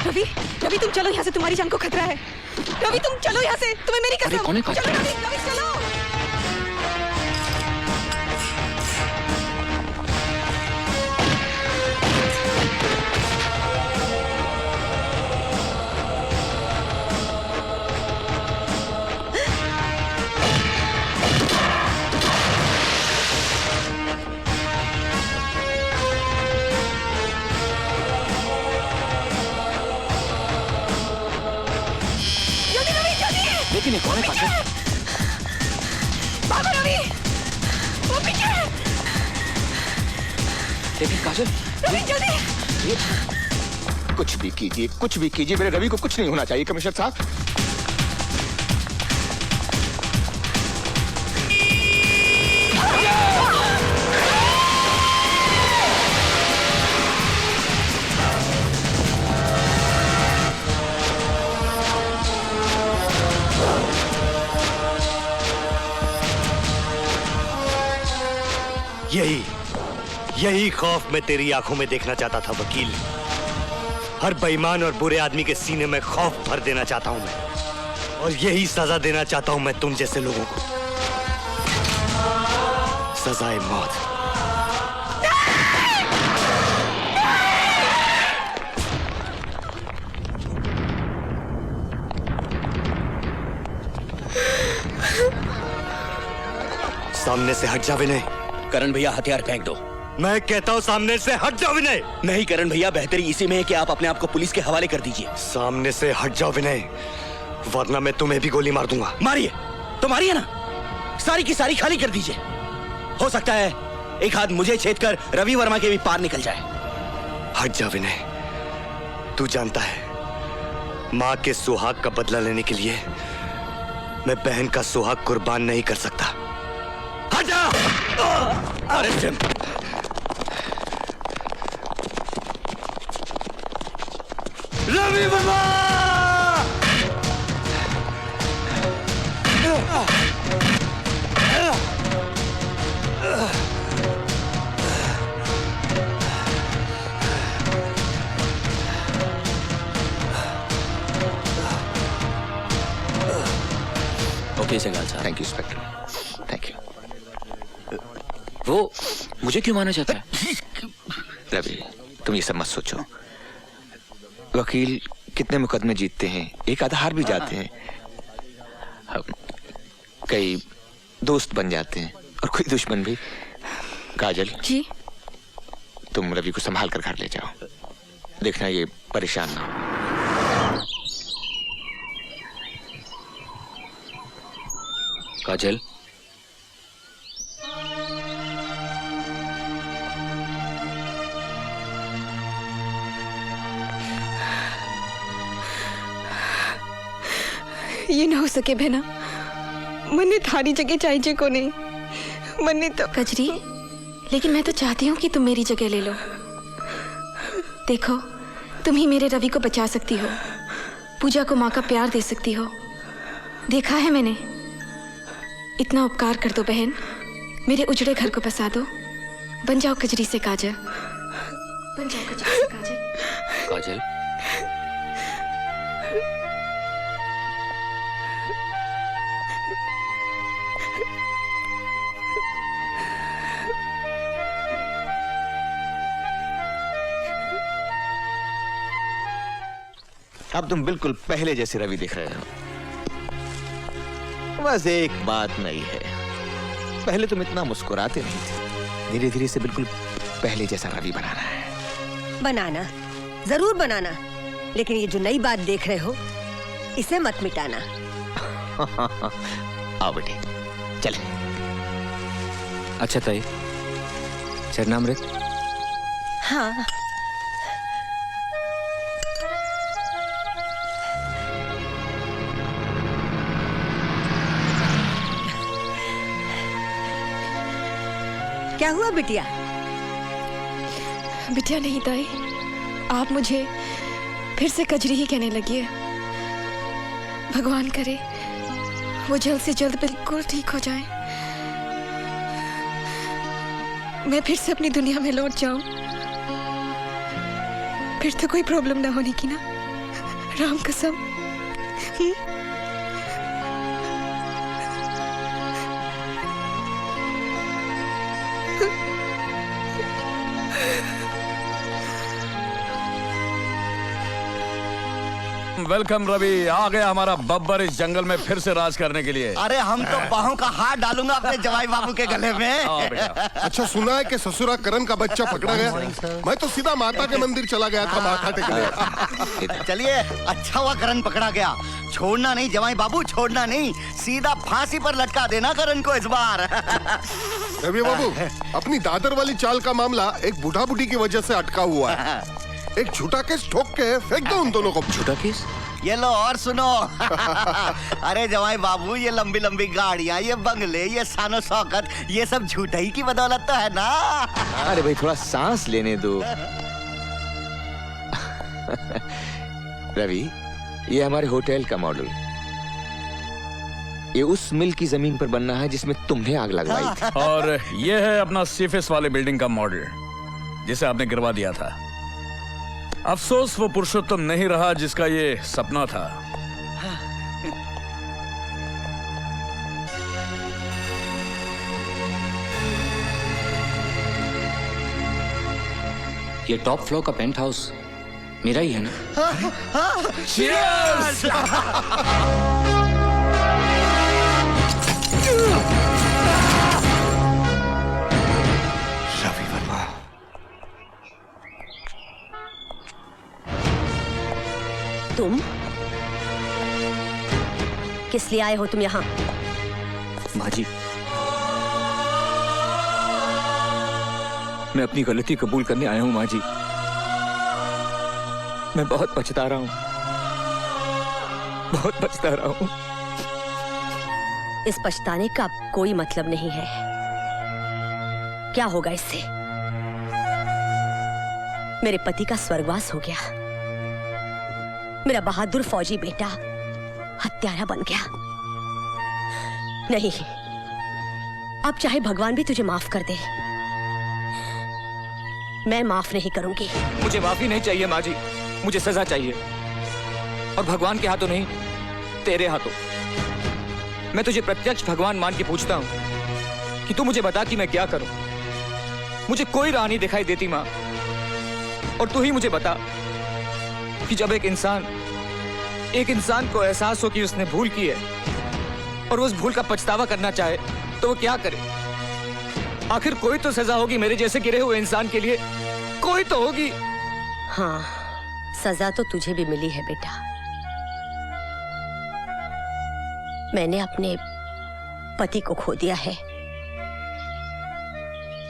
S16: Ravi, Ravi तुम चलो यहाँ से, तुम्हारी जान को खतरा है। रवि तुम चलो यहाँ से, तुम्हें मेरी कसम। चलो रवि, रवि चलो।
S9: लेकिन ये कौन है काजल?
S16: भागो रवि, वो पीछे।
S9: लेकिन काजल,
S16: रवि जल्दी।
S9: कुछ भी कीजिए, मेरे रवि को कुछ नहीं होना चाहिए कमिश्नर साहब।
S14: यही खौफ मैं तेरी आंखों में देखना चाहता था वकील। हर बेईमान और बुरे आदमी के सीने में खौफ भर देना चाहता हूं मैं, और यही सजा देना चाहता हूं मैं तुम जैसे लोगों को। सजाए मौत। सामने से हट जा विनय।
S17: करण भैया हथियार फेंक दो।
S14: मैं कहता हूँ सामने से हट जाओ विनय।
S17: नहीं करण भैया, बेहतरी इसी में है कि आप अपने आप को पुलिस के हवाले कर दीजिए।
S14: सामने से हट जाओ विनय, वरना मैं तुम्हें भी गोली मार दूंगा।
S17: मारिए तो मारिए ना, सारी की सारी खाली कर दीजिए। हो सकता है एक हाथ मुझे छेद कर रवि वर्मा के भी पार निकल जाए।
S14: हट जा विनय, तू जानता है माँ के सुहाग का बदला लेने के लिए मैं बहन का सुहाग कुर्बान नहीं कर सकता। हट जा।
S17: Arrest him.
S14: रवि वर्मा!
S17: जय सेगाल साहब।
S9: Thank you inspector, thank you.
S17: वो मुझे क्यों मारना चाहता है?
S9: रवि, तुम ये सब मत सोचो। वकील कितने मुकदमे जीतते हैं, एक आधा हार भी जाते हैं। कई दोस्त बन जाते हैं और कोई दुश्मन भी। काजल
S12: जी,
S9: तुम रवि को संभाल कर घर ले जाओ, देखना ये परेशान ना हो।
S17: काजल,
S12: ये ना हो सके बहना, मन्ने थारी जगह चाहिए को नहीं। मन्ने तो कजरी, लेकिन मैं तो चाहती हूँ कि तुम मेरी जगह ले लो। देखो, तुम ही मेरे रवि को बचा सकती हो, पूजा को माँ का प्यार दे सकती हो। देखा है मैंने। इतना उपकार कर दो बहन, मेरे उजड़े घर को बसा दो। बन जाओ कजरी से काजल, बन जाओ कजरी से काजल।
S17: काजल,
S9: अब तुम बिल्कुल पहले जैसे रवि दिख रहे हो। बस एक बात नई है, पहले तुम इतना मुस्कुराते नहीं थे, धीरे धीरे से बिल्कुल पहले जैसा रवि बनाना है।
S2: बनाना, जरूर बनाना, लेकिन ये जो नई बात देख रहे हो इसे मत मिटाना।
S9: आओ बेटे, चले।
S5: अच्छा ताई, चरणामृत।
S2: हाँ, क्या हुआ बिटिया?
S12: बिटिया नहीं ताई, आप मुझे फिर से कजरी ही कहने लगी है। भगवान करे वो जल्द से जल्द बिल्कुल ठीक हो जाए, मैं फिर से अपनी दुनिया में लौट जाऊं। फिर तो कोई प्रॉब्लम ना होने की ना, राम कसम।
S18: वेलकम रवि, आ गया हमारा बब्बर इस जंगल में फिर से राज करने के लिए।
S20: अरे हम तो बाहों का हाथ डालूंगा अपने जवाई बाबू के गले में।
S6: अच्छा, सुना है कि ससुरा करण का बच्चा पकड़ा गया? मैं तो सीधा माता के मंदिर चला गया था माथा टेकने।
S20: चलिए, अच्छा हुआ करण पकड़ा गया। छोड़ना नहीं जवाई बाबू, छोड़ना नहीं, सीधा फांसी पर लटका देना करण को इस बार।
S6: रवि बाबू, अपनी दादर वाली चाल का मामला एक बूढ़ा बूढ़ी की वजह से अटका हुआ है। एक झूठा केस ठोक के फेंक दो उन दोनों को।
S17: झूठा केस?
S20: ये लो और सुनो। अरे जवाई बाबू, ये लंबी लंबी गाड़ियाँ, ये बंगले, ये शानो शौकत, ये सब झूठा ही की बदौलत तो है ना।
S9: अरे भाई, थोड़ा सांस लेने दो। रवि, ये हमारे होटल का मॉडल, ये उस मिल की जमीन पर बनना है जिसमें तुमने आग लगवाई थी।
S18: और ये है अपना सीफेस वाले बिल्डिंग का मॉडल, जिसे आपने गिरवा दिया था। अफसोस वो पुरुषोत्तम नहीं रहा जिसका ये सपना था।
S5: ये टॉप फ्लोर का पेंट हाउस मेरा ही है ना?
S20: Cheers!
S14: रवि वर्मा,
S2: तुम किस लिए आए हो तुम यहाँ?
S5: माँ जी, मैं अपनी गलती कबूल करने आया हूँ। माँ जी, मैं बहुत पछता रहा हूँ, बहुत पछता रहा हूँ।
S2: इस पछताने का कोई मतलब नहीं है। क्या होगा इससे? मेरे पति का स्वर्गवास हो गया, मेरा बहादुर फौजी बेटा हत्यारा बन गया। नहीं, अब चाहे भगवान भी तुझे माफ कर दे, मैं माफ नहीं करूंगी।
S5: मुझे माफी नहीं चाहिए माँ जी, मुझे सजा चाहिए, और भगवान के हाथों नहीं, तेरे हाथों। मैं तुझे प्रत्यक्ष भगवान मान के पूछता हूं कि तू मुझे बता कि मैं क्या करूं। मुझे कोई राह नहीं दिखाई देती माँ, और तू ही मुझे बता कि जब एक इंसान को एहसास हो कि उसने भूल की है और उस भूल का पछतावा करना चाहे तो वो क्या करे। आखिर कोई तो सजा होगी मेरे जैसे गिरे हुए इंसान के लिए, कोई तो होगी।
S2: हाँ, सजा तो तुझे भी मिली है बेटा। मैंने अपने पति को खो दिया है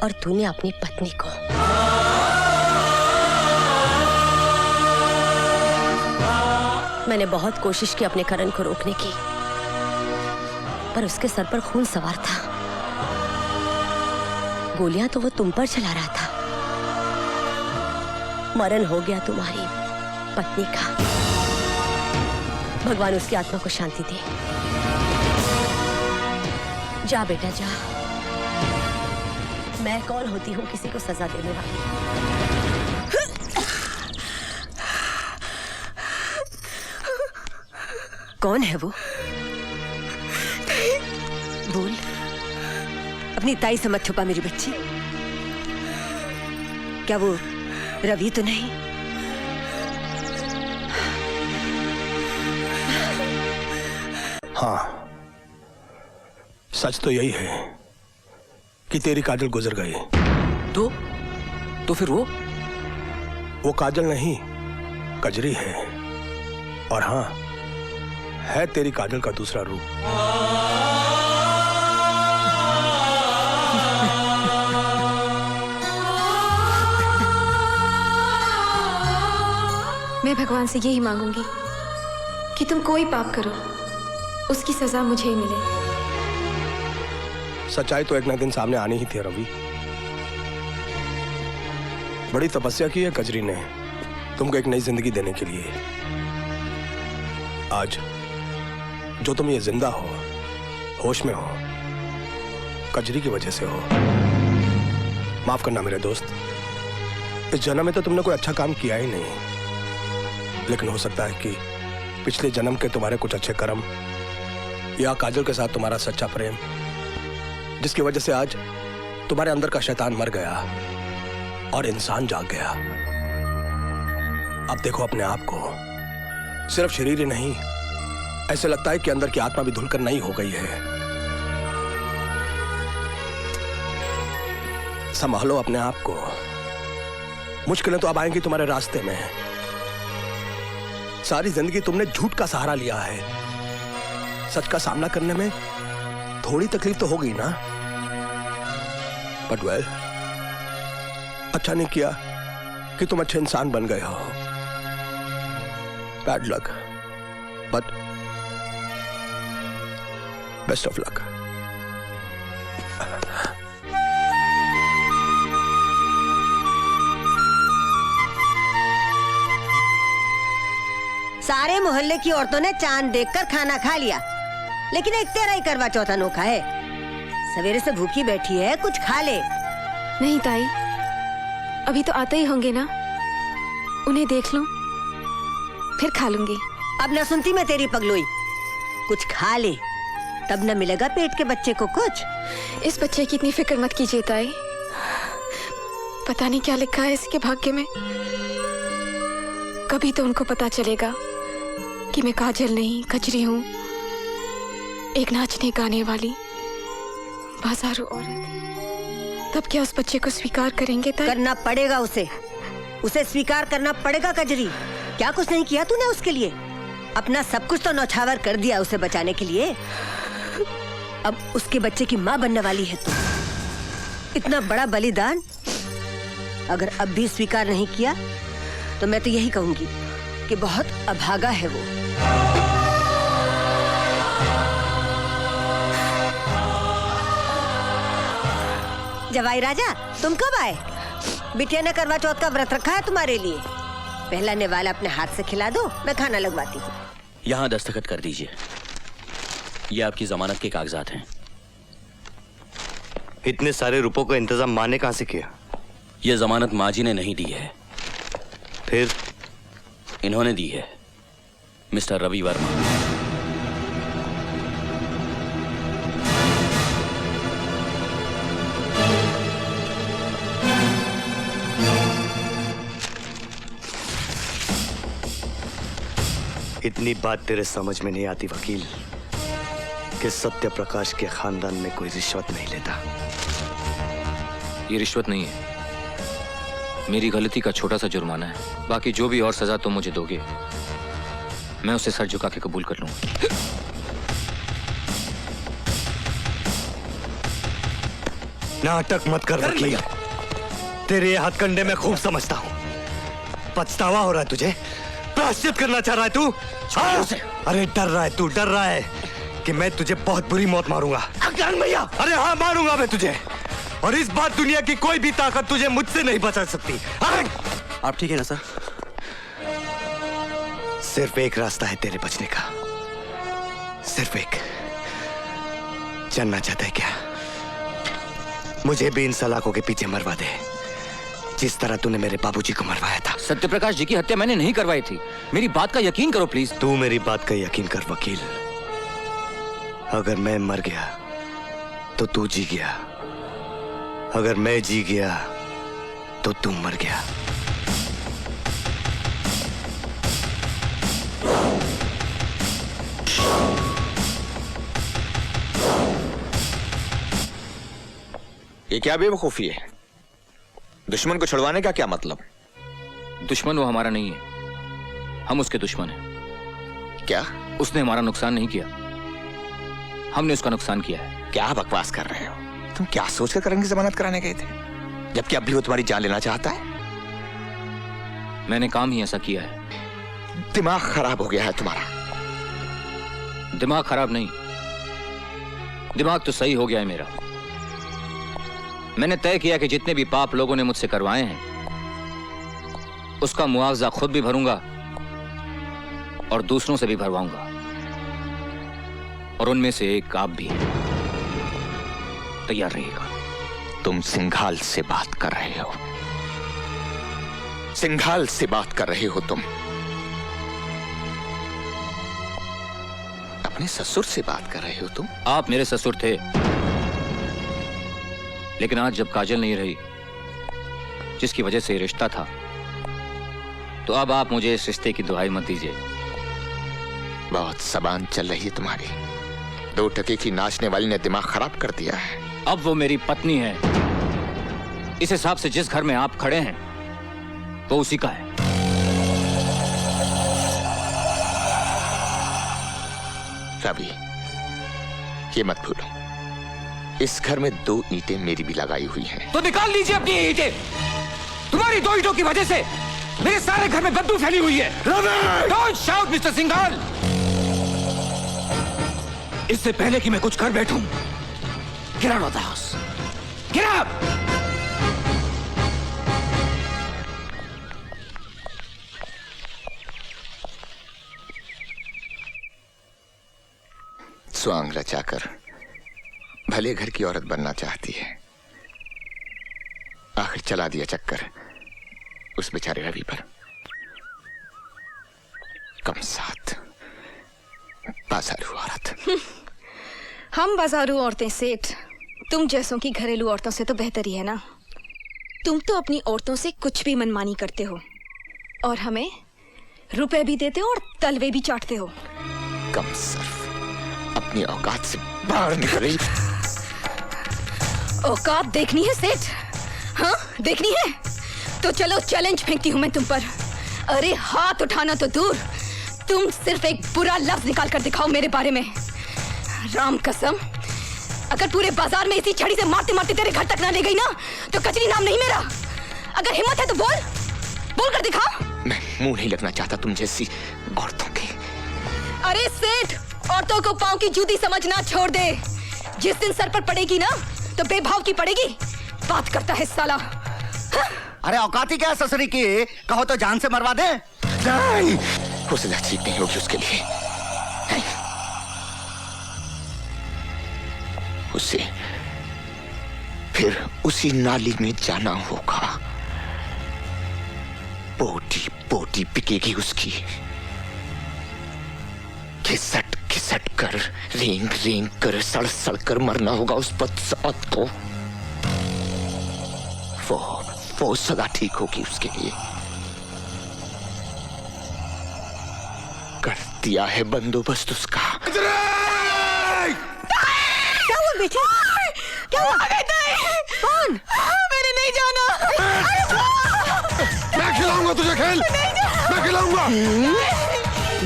S2: और तूने अपनी पत्नी को। मैंने बहुत कोशिश की अपने करण को रोकने की, पर उसके सर पर खून सवार था। गोलियां तो वो तुम पर चला रहा था। मरण हो गया तुम्हारी पत्नी का। भगवान उसकी आत्मा को शांति दे। जा बेटा जा। मैं कौन होती हूँ किसी को सजा देने वाली? कौन है वो? बोल। अपनी ताई से मत छुपा मेरी बच्ची। क्या वो रवि तो नहीं?
S3: हाँ, सच तो यही है कि तेरी काजल गुजर गई।
S5: तो फिर वो
S3: काजल नहीं, कजरी है। और हाँ, है तेरी काजल का दूसरा रूप।
S12: मैं भगवान से यही मांगूंगी कि तुम कोई पाप करो, उसकी सजा मुझे ही मिले।
S3: सच्चाई तो एक न दिन सामने आनी ही थी रवि। बड़ी तपस्या की है कजरी ने तुमको एक नई जिंदगी देने के लिए। आज जो तुम ये जिंदा हो, होश में हो, कजरी की वजह से हो। माफ करना मेरे दोस्त, इस जन्म में तो तुमने कोई अच्छा काम किया ही नहीं, लेकिन हो सकता है कि पिछले जन्म के तुम्हारे कुछ अच्छे कर्म या काजल के साथ तुम्हारा सच्चा प्रेम, जिसकी वजह से आज तुम्हारे अंदर का शैतान मर गया और इंसान जाग गया। अब देखो अपने आप को, सिर्फ शरीर ही नहीं, ऐसे लगता है कि अंदर की आत्मा भी धुलकर नई हो गई है। संभालो अपने आप को। मुश्किलें तो अब आएंगी तुम्हारे रास्ते में। सारी जिंदगी तुमने झूठ का सहारा लिया है। सच का सामना करने में थोड़ी तकलीफ तो होगी ना, बट वेल, अच्छा नहीं किया कि तुम अच्छे इंसान बन गए हो। Bad luck, but best of luck.
S2: सारे मोहल्ले की औरतों ने चांद देखकर खाना खा लिया, लेकिन एक तेरा ही करवा चौथ अनोखा है। सवेरे से भूखी बैठी है, कुछ खा ले।
S12: नहीं ताई, अभी तो आते ही होंगे ना, उन्हें देख लूं, फिर खा लूंगी।
S2: अब न सुनती मैं तेरी पगलुई। कुछ खा ले, तब न मिलेगा पेट के बच्चे को कुछ।
S12: इस बच्चे की इतनी फिक्र मत कीजिए ताई, पता नहीं क्या लिखा है इसके भाग्य में। कभी तो उनको पता चलेगा कि मैं काजल नहीं, कजरी हूँ, एक नाचने गाने वाली बाजारू औरत। तब क्या उस बच्चे को स्वीकार करेंगे ताई?
S2: करना पड़ेगा उसे स्वीकार करना पड़ेगा कजरी। क्या कुछ नहीं किया तूने उसके लिए? अपना सब कुछ तो नौछावर कर दिया उसे बचाने के लिए। अब उसके बच्चे की माँ बनने वाली है तू। इतना बड़ा बलिदान अगर अब भी स्वीकार नहीं किया तो मैं तो यही कहूंगी कि बहुत अभागा है वो। जवाई राजा, तुम कब आए? बिटिया ने करवा चौथ का व्रत रखा है तुम्हारे लिए। पहला निवाला अपने हाथ से खिला दो, मैं खाना लगवाती हूँ।
S17: यहाँ दस्तखत कर दीजिए। ये आपकी जमानत के कागजात हैं।
S14: इतने सारे रुपयों का इंतजाम माँ ने कहाँ से किया?
S17: ये जमानत माँ जी ने नहीं दी है,
S14: फिर
S17: इन्होंने दी है, मिस्टर रवि वर्मा।
S14: इतनी बात तेरे समझ में नहीं आती वकील कि सत्य प्रकाश के खानदान में कोई रिश्वत नहीं लेता।
S5: ये रिश्वत नहीं है, मेरी गलती का छोटा सा जुर्माना है। बाकी जो भी और सजा तुम मुझे दोगे मैं उसे सर झुका के कबूल कर लूंगा।
S14: नाटक मत कर वकील, तेरे हथकंडे में खूब समझता हूं। पछतावा हो रहा है तुझे, प्रायश्चित करना चाह रहा है तू। अरे डर रहा है तू, डर रहा है कि मैं तुझे बहुत बुरी मौत मारूंगा। भैया, अरे हाँ मारूंगा मैं तुझे, और इस बात दुनिया की कोई भी ताकत तुझे मुझसे नहीं बचा सकती। आप ठीक है ना सर? सिर्फ एक रास्ता है तेरे बचने का, सिर्फ एक। जानना चाहता है क्या? मुझे भी इन सलाखों के पीछे मरवा दे, जिस तरह तूने मेरे बाबूजी को मरवाया था।
S5: सत्यप्रकाश जी की हत्या मैंने नहीं करवाई थी, मेरी बात का यकीन करो प्लीज।
S14: तू मेरी बात का यकीन कर वकील। अगर मैं मर गया तो तू जी गया, अगर मैं जी गया तो तू मर गया।
S9: ये क्या बेवकूफी है? दुश्मन को छुड़वाने का क्या मतलब?
S5: दुश्मन वो हमारा नहीं है, हम उसके दुश्मन हैं।
S9: क्या?
S5: उसने हमारा नुकसान नहीं किया, हमने उसका नुकसान किया है।
S9: क्या बकवास कर रहे हो? तुम क्या सोचकर करण की जमानत कराने गए थे, जबकि अब भी वो तुम्हारी जान लेना चाहता है?
S5: मैंने काम ही ऐसा किया है।
S9: दिमाग खराब हो गया है तुम्हारा।
S5: दिमाग खराब नहीं, दिमाग तो सही हो गया है मेरा। मैंने तय किया कि जितने भी पाप लोगों ने मुझसे करवाए हैं उसका मुआवजा खुद भी भरूंगा और दूसरों से भी भरवाऊंगा, और उनमें से एक आप भी तैयार रहिएगा।
S9: तुम सिंघाल से बात कर रहे हो, सिंघाल से बात कर रहे हो तुम। अपने ससुर से बात कर रहे हो तुम।
S5: आप मेरे ससुर थे, लेकिन आज जब काजल नहीं रही जिसकी वजह से रिश्ता था, तो अब आप मुझे इस रिश्ते की दुहाई मत दीजिए।
S9: बहुत जबान चल रही है तुम्हारी। 2 टके की नाचने वाली ने दिमाग खराब कर दिया है।
S5: अब वो मेरी पत्नी है, इस हिसाब से जिस घर में आप खड़े हैं वो उसी का है।
S9: रवि, ये मत भूलो, इस घर में 2 ईंटें मेरी भी लगाई हुई हैं।
S5: तो निकाल लीजिए अपनी ईंटें। तुम्हारी 2 ईंटों की वजह से मेरे सारे घर में बदबू फैली हुई है। Don't shout mister Singhal. इससे पहले कि मैं कुछ कर बैठूं, get out of the house, get out.
S9: स्वांग रचाकर भले घर की औरत बनना चाहती है, आखिर चला दिया चक्कर उस बेचारे रवि पर। कम साथ बाजारू औरत।
S12: हम बाजारू औरतें सेठ, तुम जैसों की घरेलू औरतों से तो बेहतर ही है ना। तुम तो अपनी औरतों से कुछ भी मनमानी करते हो और हमें रुपए भी देते हो और तलवे भी चाटते हो।
S9: कम सर्फ, अपनी औकात से बाहर निकली।
S12: औकात देखनी है सेठ? हाँ देखनी है तो चलो चैलेंज फेंकती हूँ मैं तुम पर। अरे हाथ उठाना तो दूर, तुम सिर्फ एक बुरा लफ्ज निकाल कर दिखाओ मेरे बारे में। राम कसम, अगर पूरे बाजार में इसी छड़ी से मारते मारते तेरे घर तक ना ले गई ना तो कचरी नाम नहीं मेरा। अगर हिम्मत है तो बोल, बोल कर दिखा।
S9: मैं मुंह नहीं लगना चाहता तुम जैसी औरतों के।
S12: अरे सेठ, औरतों को पांव की जूती समझना छोड़ दे। जिस दिन सर पर पड़ेगी ना तो बेभाव की पड़ेगी। बात करता है साला।
S20: अरे औकाती क्या ससुरी की, कहो तो जान से मरवा दे।
S9: नहीं, हौसला ठीक नहीं होगी उसके लिए। नहीं। उसे फिर उसी नाली में जाना होगा। बोटी बोटी बिकेगी उसकी। घिसट घिसट कर, रेंग रेंग कर, सड़ सड़ कर मरना होगा उस बदसौत को। वो सदा ठीक होगी उसके लिए। कर दिया है बंदोबस्त उसका।
S16: क्या हुआ बेटा? क्या हुआ? कौन? मैंने नहीं जाना।
S3: मैं खिलाऊंगा तुझे खेल, मैं खिलाऊंगा।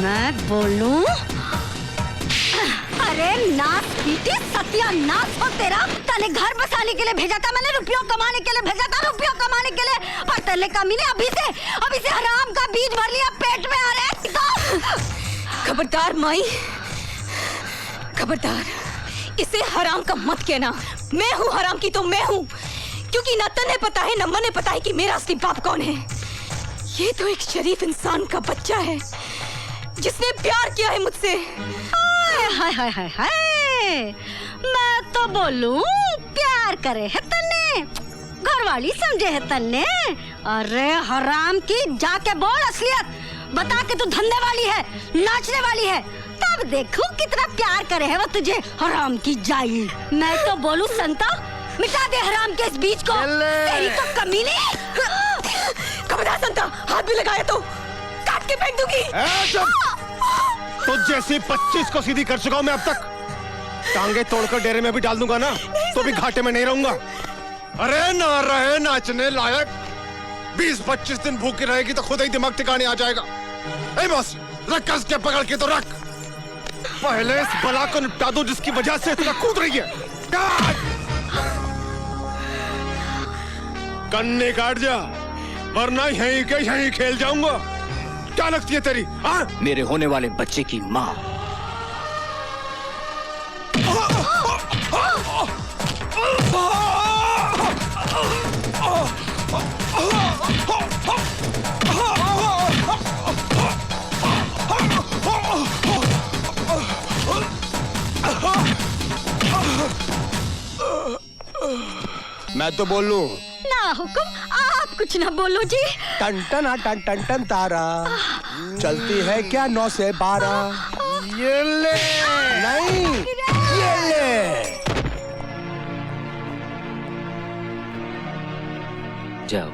S2: मैं बोलूं? अरे नाथ पीटी, सत्यानाश हो तेरा। तने घर बसाने के लिए भेजा था मैंने, रुपयों कमाने के लिए भेजा था, रुपयों कमाने के लिए, पर तेरे कमी ने अभी से हराम का बीज भर लिया पेट में। अरे
S16: खबरदार माई, खबरदार, इसे हराम का मत कहना। मैं हूँ हराम की तो मैं हूँ, क्योंकि न तन्हे पता है न मने पता है कि मेरा असली बाप कौन है। ये तो एक शरीफ इंसान का बच्चा है जिसने प्यार किया है मुझसे।
S2: हाय हाय हाय हाय, मैं तो बोलूं प्यार करे है तन्ने, घरवाली समझे है तन्ने। अरे हराम की, जाके बोल असलियत बता के तू धंधे वाली है, नाचने वाली है, तब देखूं कितना प्यार करे है वो तुझे। हराम की जाई, मैं तो बोलूं संता, मिटा दे हराम के इस बीज को। तेरी तो कमी नहीं।
S16: खबरदार संता, हाथ भी लगाया तो काट के फेंक दूंगी।
S3: तो जैसे 25 को सीधी कर चुका हूं मैं अब तक, टांगे तोड़कर डेरे में भी डाल दूंगा ना, तो भी घाटे में नहीं रहूंगा। अरे ना रहे नाचने लायक, 20-25 दिन भूखी रहेगी तो खुद ही दिमाग ठिकाने आ जाएगा। ए बॉस, रख कस के पकड़ के तो रख। पहले इस बला को निपटा दो जिसकी वजह से इतना कूद रही है। कन्ने काट जा, वरना यहीं के यहीं खेल जाऊंगा। क्या लगती है तेरी? हाँ?
S5: मेरे होने वाले बच्चे की माँ।
S3: मैं तो बोल लूं।
S2: ना हुक्म, आप कुछ ना बोलो जी।
S3: टन टन टन टन टन तारा चलती है क्या 9 से 12? ये ले नहीं, ये ले।
S5: जाओ,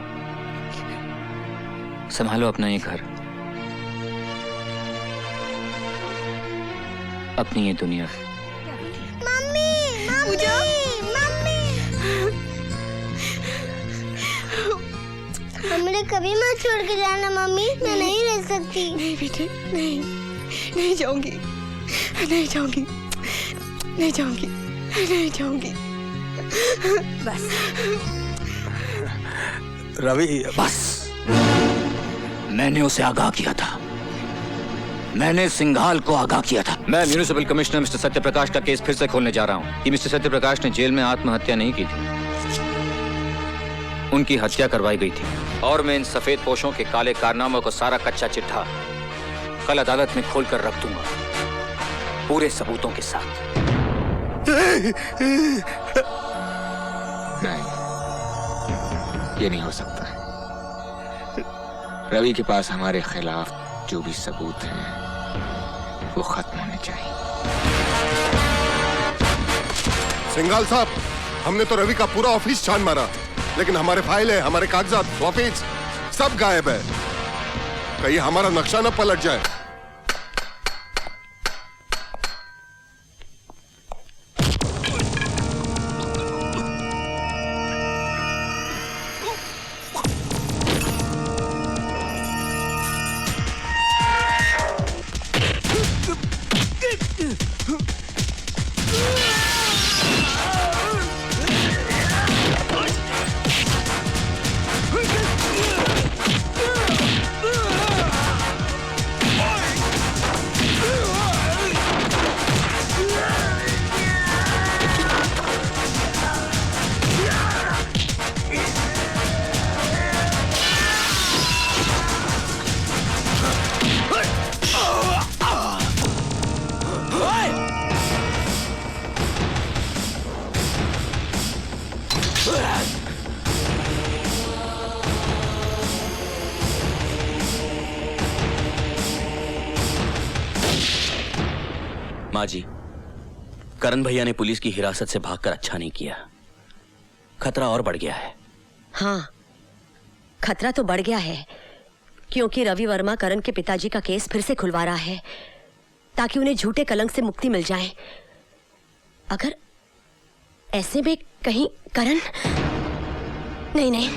S5: संभालो अपना ये घर, अपनी ये दुनिया।
S13: मम्मी,
S16: पूजा,
S13: हमें कभी मत छोड़ के जाना मम्मी, मैं नहीं रह सकती।
S16: नहीं बेटे, नहीं, नहीं जाऊंगी, नहीं जाऊंगी, नहीं जाऊंगी, नहीं जाऊंगी।
S2: बस
S3: रवि,
S5: बस। मैंने उसे आगाह किया था, मैंने सिंघाल को आगाह किया था। मैं म्यूनिसिपल कमिश्नर मिस्टर सत्यप्रकाश का केस फिर से खोलने जा रहा हूँ कि मिस्टर सत्यप्रकाश ने जेल में आत्महत्या नहीं की थी, उनकी हत्या करवाई गई थी। और मैं इन सफेद पोशों के काले कारनामों को सारा कच्चा चिट्ठा कल अदालत में खोलकर रख दूंगा, पूरे सबूतों के साथ।
S9: नहीं, ये नहीं हो सकता। रवि के पास हमारे खिलाफ जो भी सबूत हैं वो खत्म होने चाहिए।
S6: सिंघाल साहब, हमने तो रवि का पूरा ऑफिस छान मारा, लेकिन हमारे फाइल है, हमारे कागजात, ऑफिस सब गायब है। कहीं हमारा नक्शा न पलट जाए।
S17: माँ जी, करण भैया ने पुलिस की हिरासत से भागकर अच्छा नहीं किया, खतरा और बढ़ गया है।
S2: हाँ, खतरा तो बढ़ गया है, क्योंकि रवि वर्मा करण के पिताजी का केस फिर से खुलवा रहा है, ताकि उन्हें झूठे कलंक से मुक्ति मिल जाए। अगर ऐसे में कहीं करण, नहीं नहीं,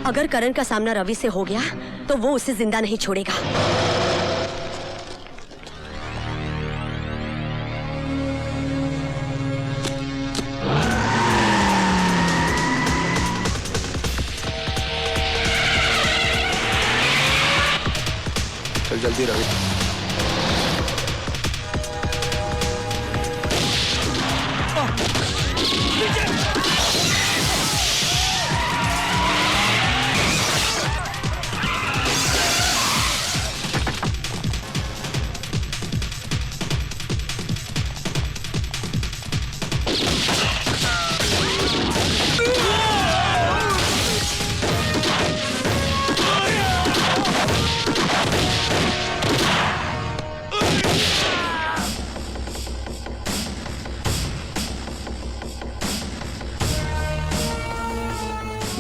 S2: अगर करण का सामना रवि से हो गया तो वो उसे जिंदा नहीं छोड़ेगा।
S3: चल जल्दी रवि।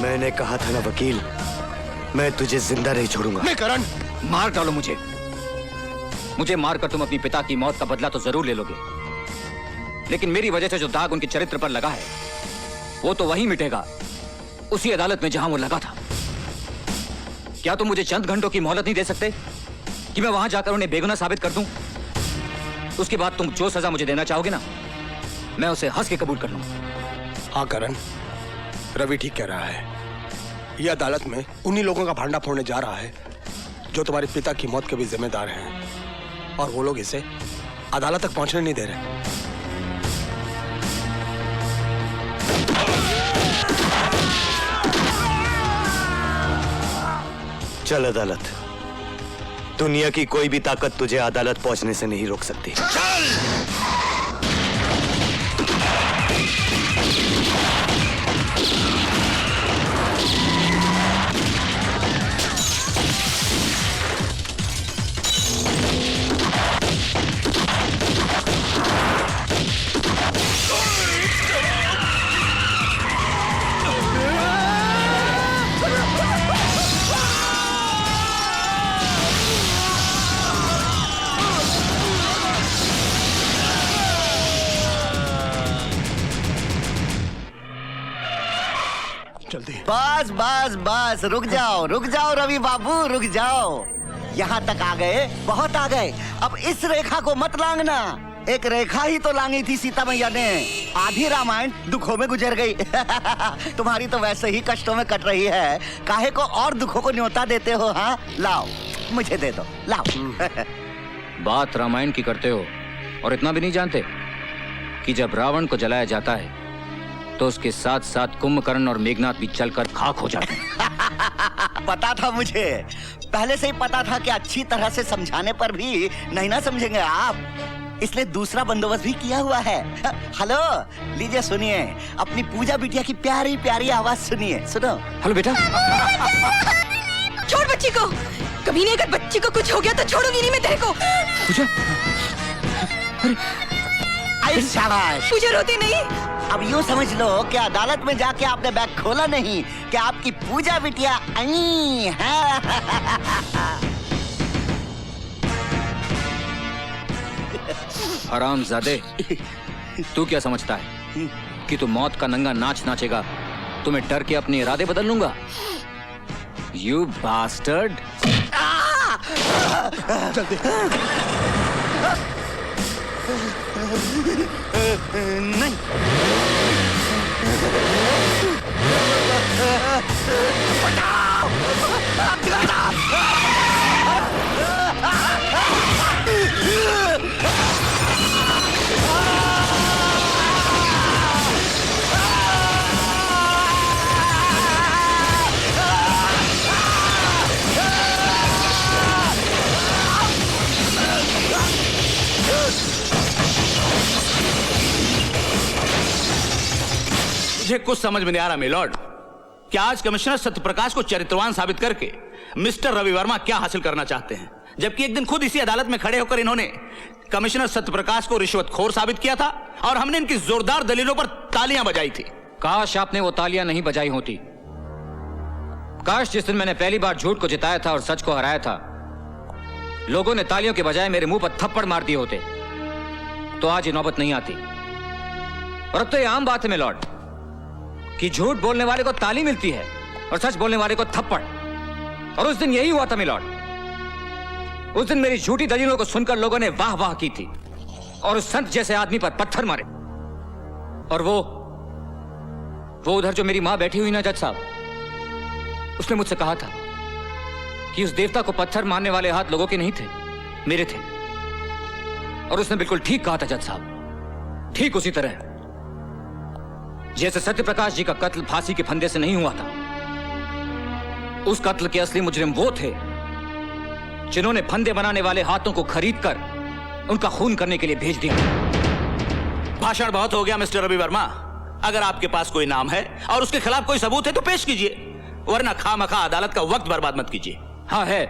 S14: मैंने कहा था ना वकील, मैं तुझे जिंदा नहीं छोड़ूंगा।
S3: नहीं करण,
S5: मार डालो मुझे। मुझे मारकर तुम अपनी पिता की मौत का बदला तो जरूर ले लोगे, लेकिन मेरी वजह से जो दाग उनके चरित्र पर लगा है वो तो वहीं मिटेगा, उसी अदालत में जहां वो लगा था। क्या तुम मुझे चंद घंटों की मोहलत नहीं दे सकते कि मैं वहां जाकर उन्हें बेगुनाह साबित कर दूं? उसके बाद तुम जो सजा मुझे देना चाहोगे ना, मैं उसे हंस के कबूल कर लूंगा।
S3: हाँ करण, रवि ठीक कह रहा है। ये अदालत में उन्हीं लोगों का भांडा फोड़ने जा रहा है जो तुम्हारे पिता की मौत के भी जिम्मेदार हैं, और वो लोग इसे अदालत तक पहुंचने नहीं दे रहे।
S14: चल अदालत, दुनिया की कोई भी ताकत तुझे अदालत पहुंचने से नहीं रोक सकती।
S20: बस बस बस, रुक जाओ रवि बाबू, रुक जाओ। यहाँ तक आ गए, बहुत आ गए। अब इस रेखा को मत लांघना। एक रेखा ही तो लांगी थी सीता मैया ने। आधी रामायण दुखों में गुजर गई। तुम्हारी तो वैसे ही कष्टों में कट रही है, काहे को और दुखों को न्योता देते हो? हाँ लाओ, मुझे दे दो, लाओ।
S5: बात रामायण की करते हो और इतना भी नहीं जानते कि जब रावण को जलाया जाता है तो उसके साथ साथ कुंभकर्ण और मेघनाथ भी जलकर खाक हो जाते हैं।
S20: पता था मुझे, पहले से ही पता था कि अच्छी तरह से समझाने पर भी नहीं ना समझेंगे आप, इसलिए दूसरा बंदोबस्त भी किया हुआ है। हेलो, लीजिए सुनिए, अपनी पूजा बिटिया की प्यारी प्यारी आवाज सुनिए। सुनो।
S5: हेलो बेटा।
S16: छोड़ बच्ची को, कभी नहीं, अगर बच्ची को कुछ हो गया तो छोड़ूंगी नहीं मैं तेरे को।
S5: पूजा,
S20: शाबाश।
S16: पूजा रोती नहीं।
S20: अब यूँ समझ लो कि अदालत में जाके आपने बैग खोला नहीं, कि आपकी पूजा बिटिया आई है।
S5: हरामजादे, तू क्या समझता है कि तू मौत का नंगा नाच नाचेगा तो मैं डर के अपने इरादे बदल लूंगा? You bastard.
S3: जल्दी।
S20: नहीं।
S11: मुझे कुछ समझ में नहीं आ रहा मिलॉर्ड, कि आज कमिश्नर सत्यप्रकाश को चरित्रवान साबित करके मिस्टर रवि वर्मा क्या हासिल करना चाहते हैं, जबकि एक दिन खुद इसी अदालत में खड़े होकर इन्होंने कमिश्नर सत्यप्रकाश को रिश्वतखोर साबित किया था और हमने इनकी जोरदार दलीलों पर तालियां बजाई थी।
S5: काश आपने वो तालियां नहीं बजाई होती। काश जिस दिन मैंने पहली बार झूठ को जिताया था और सच को हराया था, लोगों ने तालियों के बजाय मेरे मुंह पर थप्पड़ मार दिए होते तो आज ये नौबत नहीं आती। और अब तो ये आम बात है मिलॉर्ड कि झूठ बोलने वाले को ताली मिलती है और सच बोलने वाले को थप्पड़। और उस दिन यही हुआ था मिलॉर्ड। उस दिन मेरी झूठी दलीलों को सुनकर लोगों ने वाह वाह की थी और उस संत जैसे आदमी पर पत्थर मारे। और वो उधर जो मेरी मां बैठी हुई ना जज साहब, उसने मुझसे कहा था कि उस देवता को पत्थर मारने वाले हाथ लोगों के नहीं थे, मेरे थे। और उसने बिल्कुल ठीक कहा था जज साहब, ठीक उसी तरह जैसे सत्यप्रकाश जी का कत्ल फांसी के फंदे से नहीं हुआ था। उस कत्ल के असली मुजरिम वो थे जिन्होंने फंदे बनाने वाले हाथों को खरीदकर उनका खून करने के लिए भेज दिया।
S11: भाषण बहुत हो गया मिस्टर रवि वर्मा। अगर आपके पास कोई नाम है और उसके खिलाफ कोई सबूत है तो पेश कीजिए, वरना खामखा अदालत का वक्त बर्बाद मत कीजिए।
S5: हाँ है,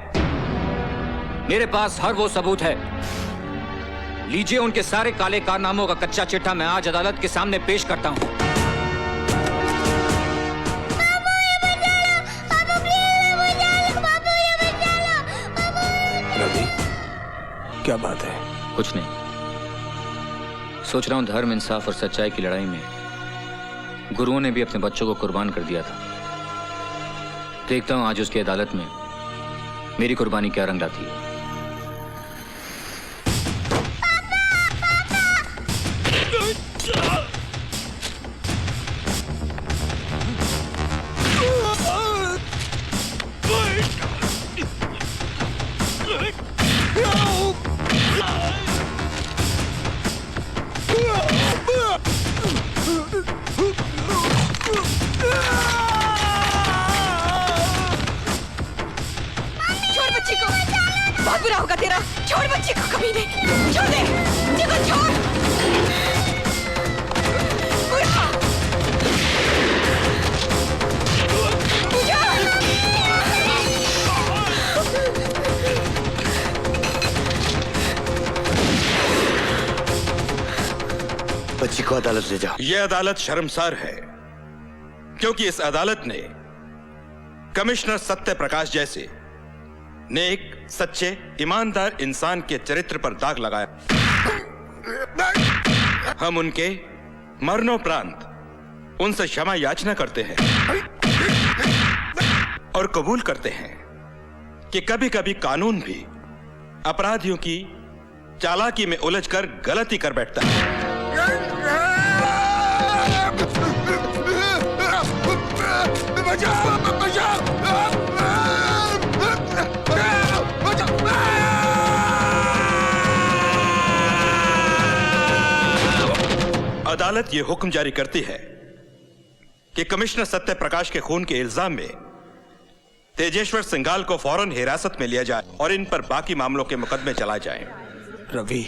S5: मेरे पास हर वो सबूत है। लीजिए उनके सारे काले कारनामों का कच्चा चिट्ठा मैं आज अदालत के सामने पेश करता हूं।
S3: रवि, क्या बात है?
S5: कुछ नहीं, सोच रहा हूं धर्म, इंसाफ और सच्चाई की लड़ाई में गुरुओं ने भी अपने बच्चों को कुर्बान कर दिया था। देखता हूं आज उसकी अदालत में मेरी कुर्बानी क्या रंग लाती है।
S16: छोड़ बच्ची को, बहुत बुरा होगा तेरा। छोड़ बच्ची को, कभी नहीं। छोड़ दे, चिको छोड़। बुरा।
S14: बच्ची को अदालत ले जाओ।
S8: यह अदालत शर्मसार है क्योंकि इस अदालत ने कमिश्नर सत्य प्रकाश जैसे नेक, सच्चे, ईमानदार इंसान के चरित्र पर दाग लगाया। हम उनके मरणोपरांत उनसे क्षमा याचना करते हैं और कबूल करते हैं कि कभी कभी कानून भी अपराधियों की चालाकी में उलझकर गलती कर बैठता है। अदालत ये हुक्म जारी करती है कि कमिश्नर सत्य प्रकाश के खून के इल्जाम में तेजेश्वर सिंघाल को फौरन हिरासत में लिया जाए और इन पर बाकी मामलों के मुकदमे चलाए जाएं।
S3: रवि,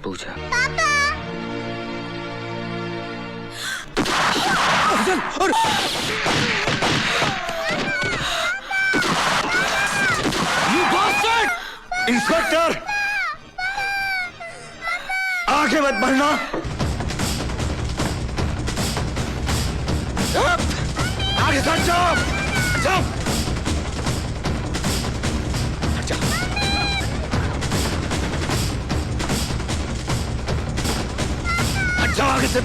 S5: पूछा
S11: इंस्पेक्टर, आगे मत बढ़ना। आगे सट जाओ, जाओ। हट जाओ आगे से।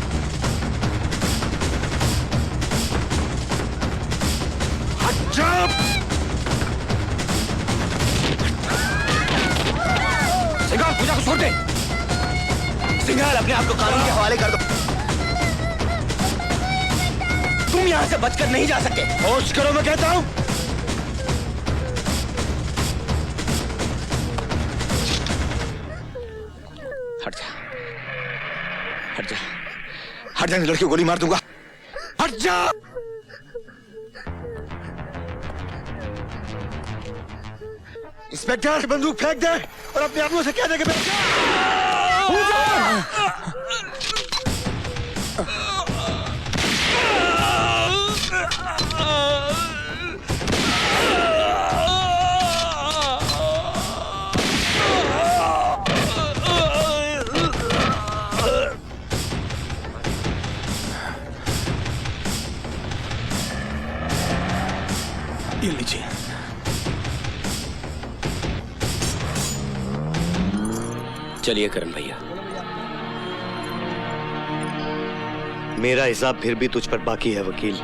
S11: हट जाओ।
S5: सिंघाल, पूजा को छोड़ दे।
S11: सिंघाल, अपने आप को कानून के हवाले कर दो। तुम यहां से बचकर नहीं जा सकते। होश करो, मैं कहता हूं। हट जा, हट जा, हट जा, लड़की को गोली मार दूंगा। हट जा। इंस्पेक्टर, बंदूक फेंक दे और अपने आदमियों से कह दे कि
S3: ये लीजिए।
S17: चलिए करण भैया।
S14: मेरा हिसाब फिर भी तुझ पर बाकी है वकील।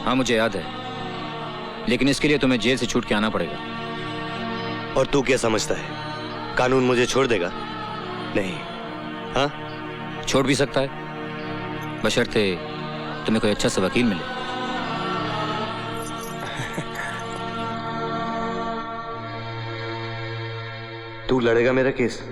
S5: हाँ मुझे याद है, लेकिन इसके लिए तुम्हें जेल से छूट के आना पड़ेगा।
S14: और तू क्या समझता है, कानून मुझे छोड़ देगा? नहीं। हाँ,
S5: छोड़ भी सकता है, बशर्ते तुम्हें कोई अच्छा सा वकील मिले।
S14: तू लड़ेगा मेरा केस?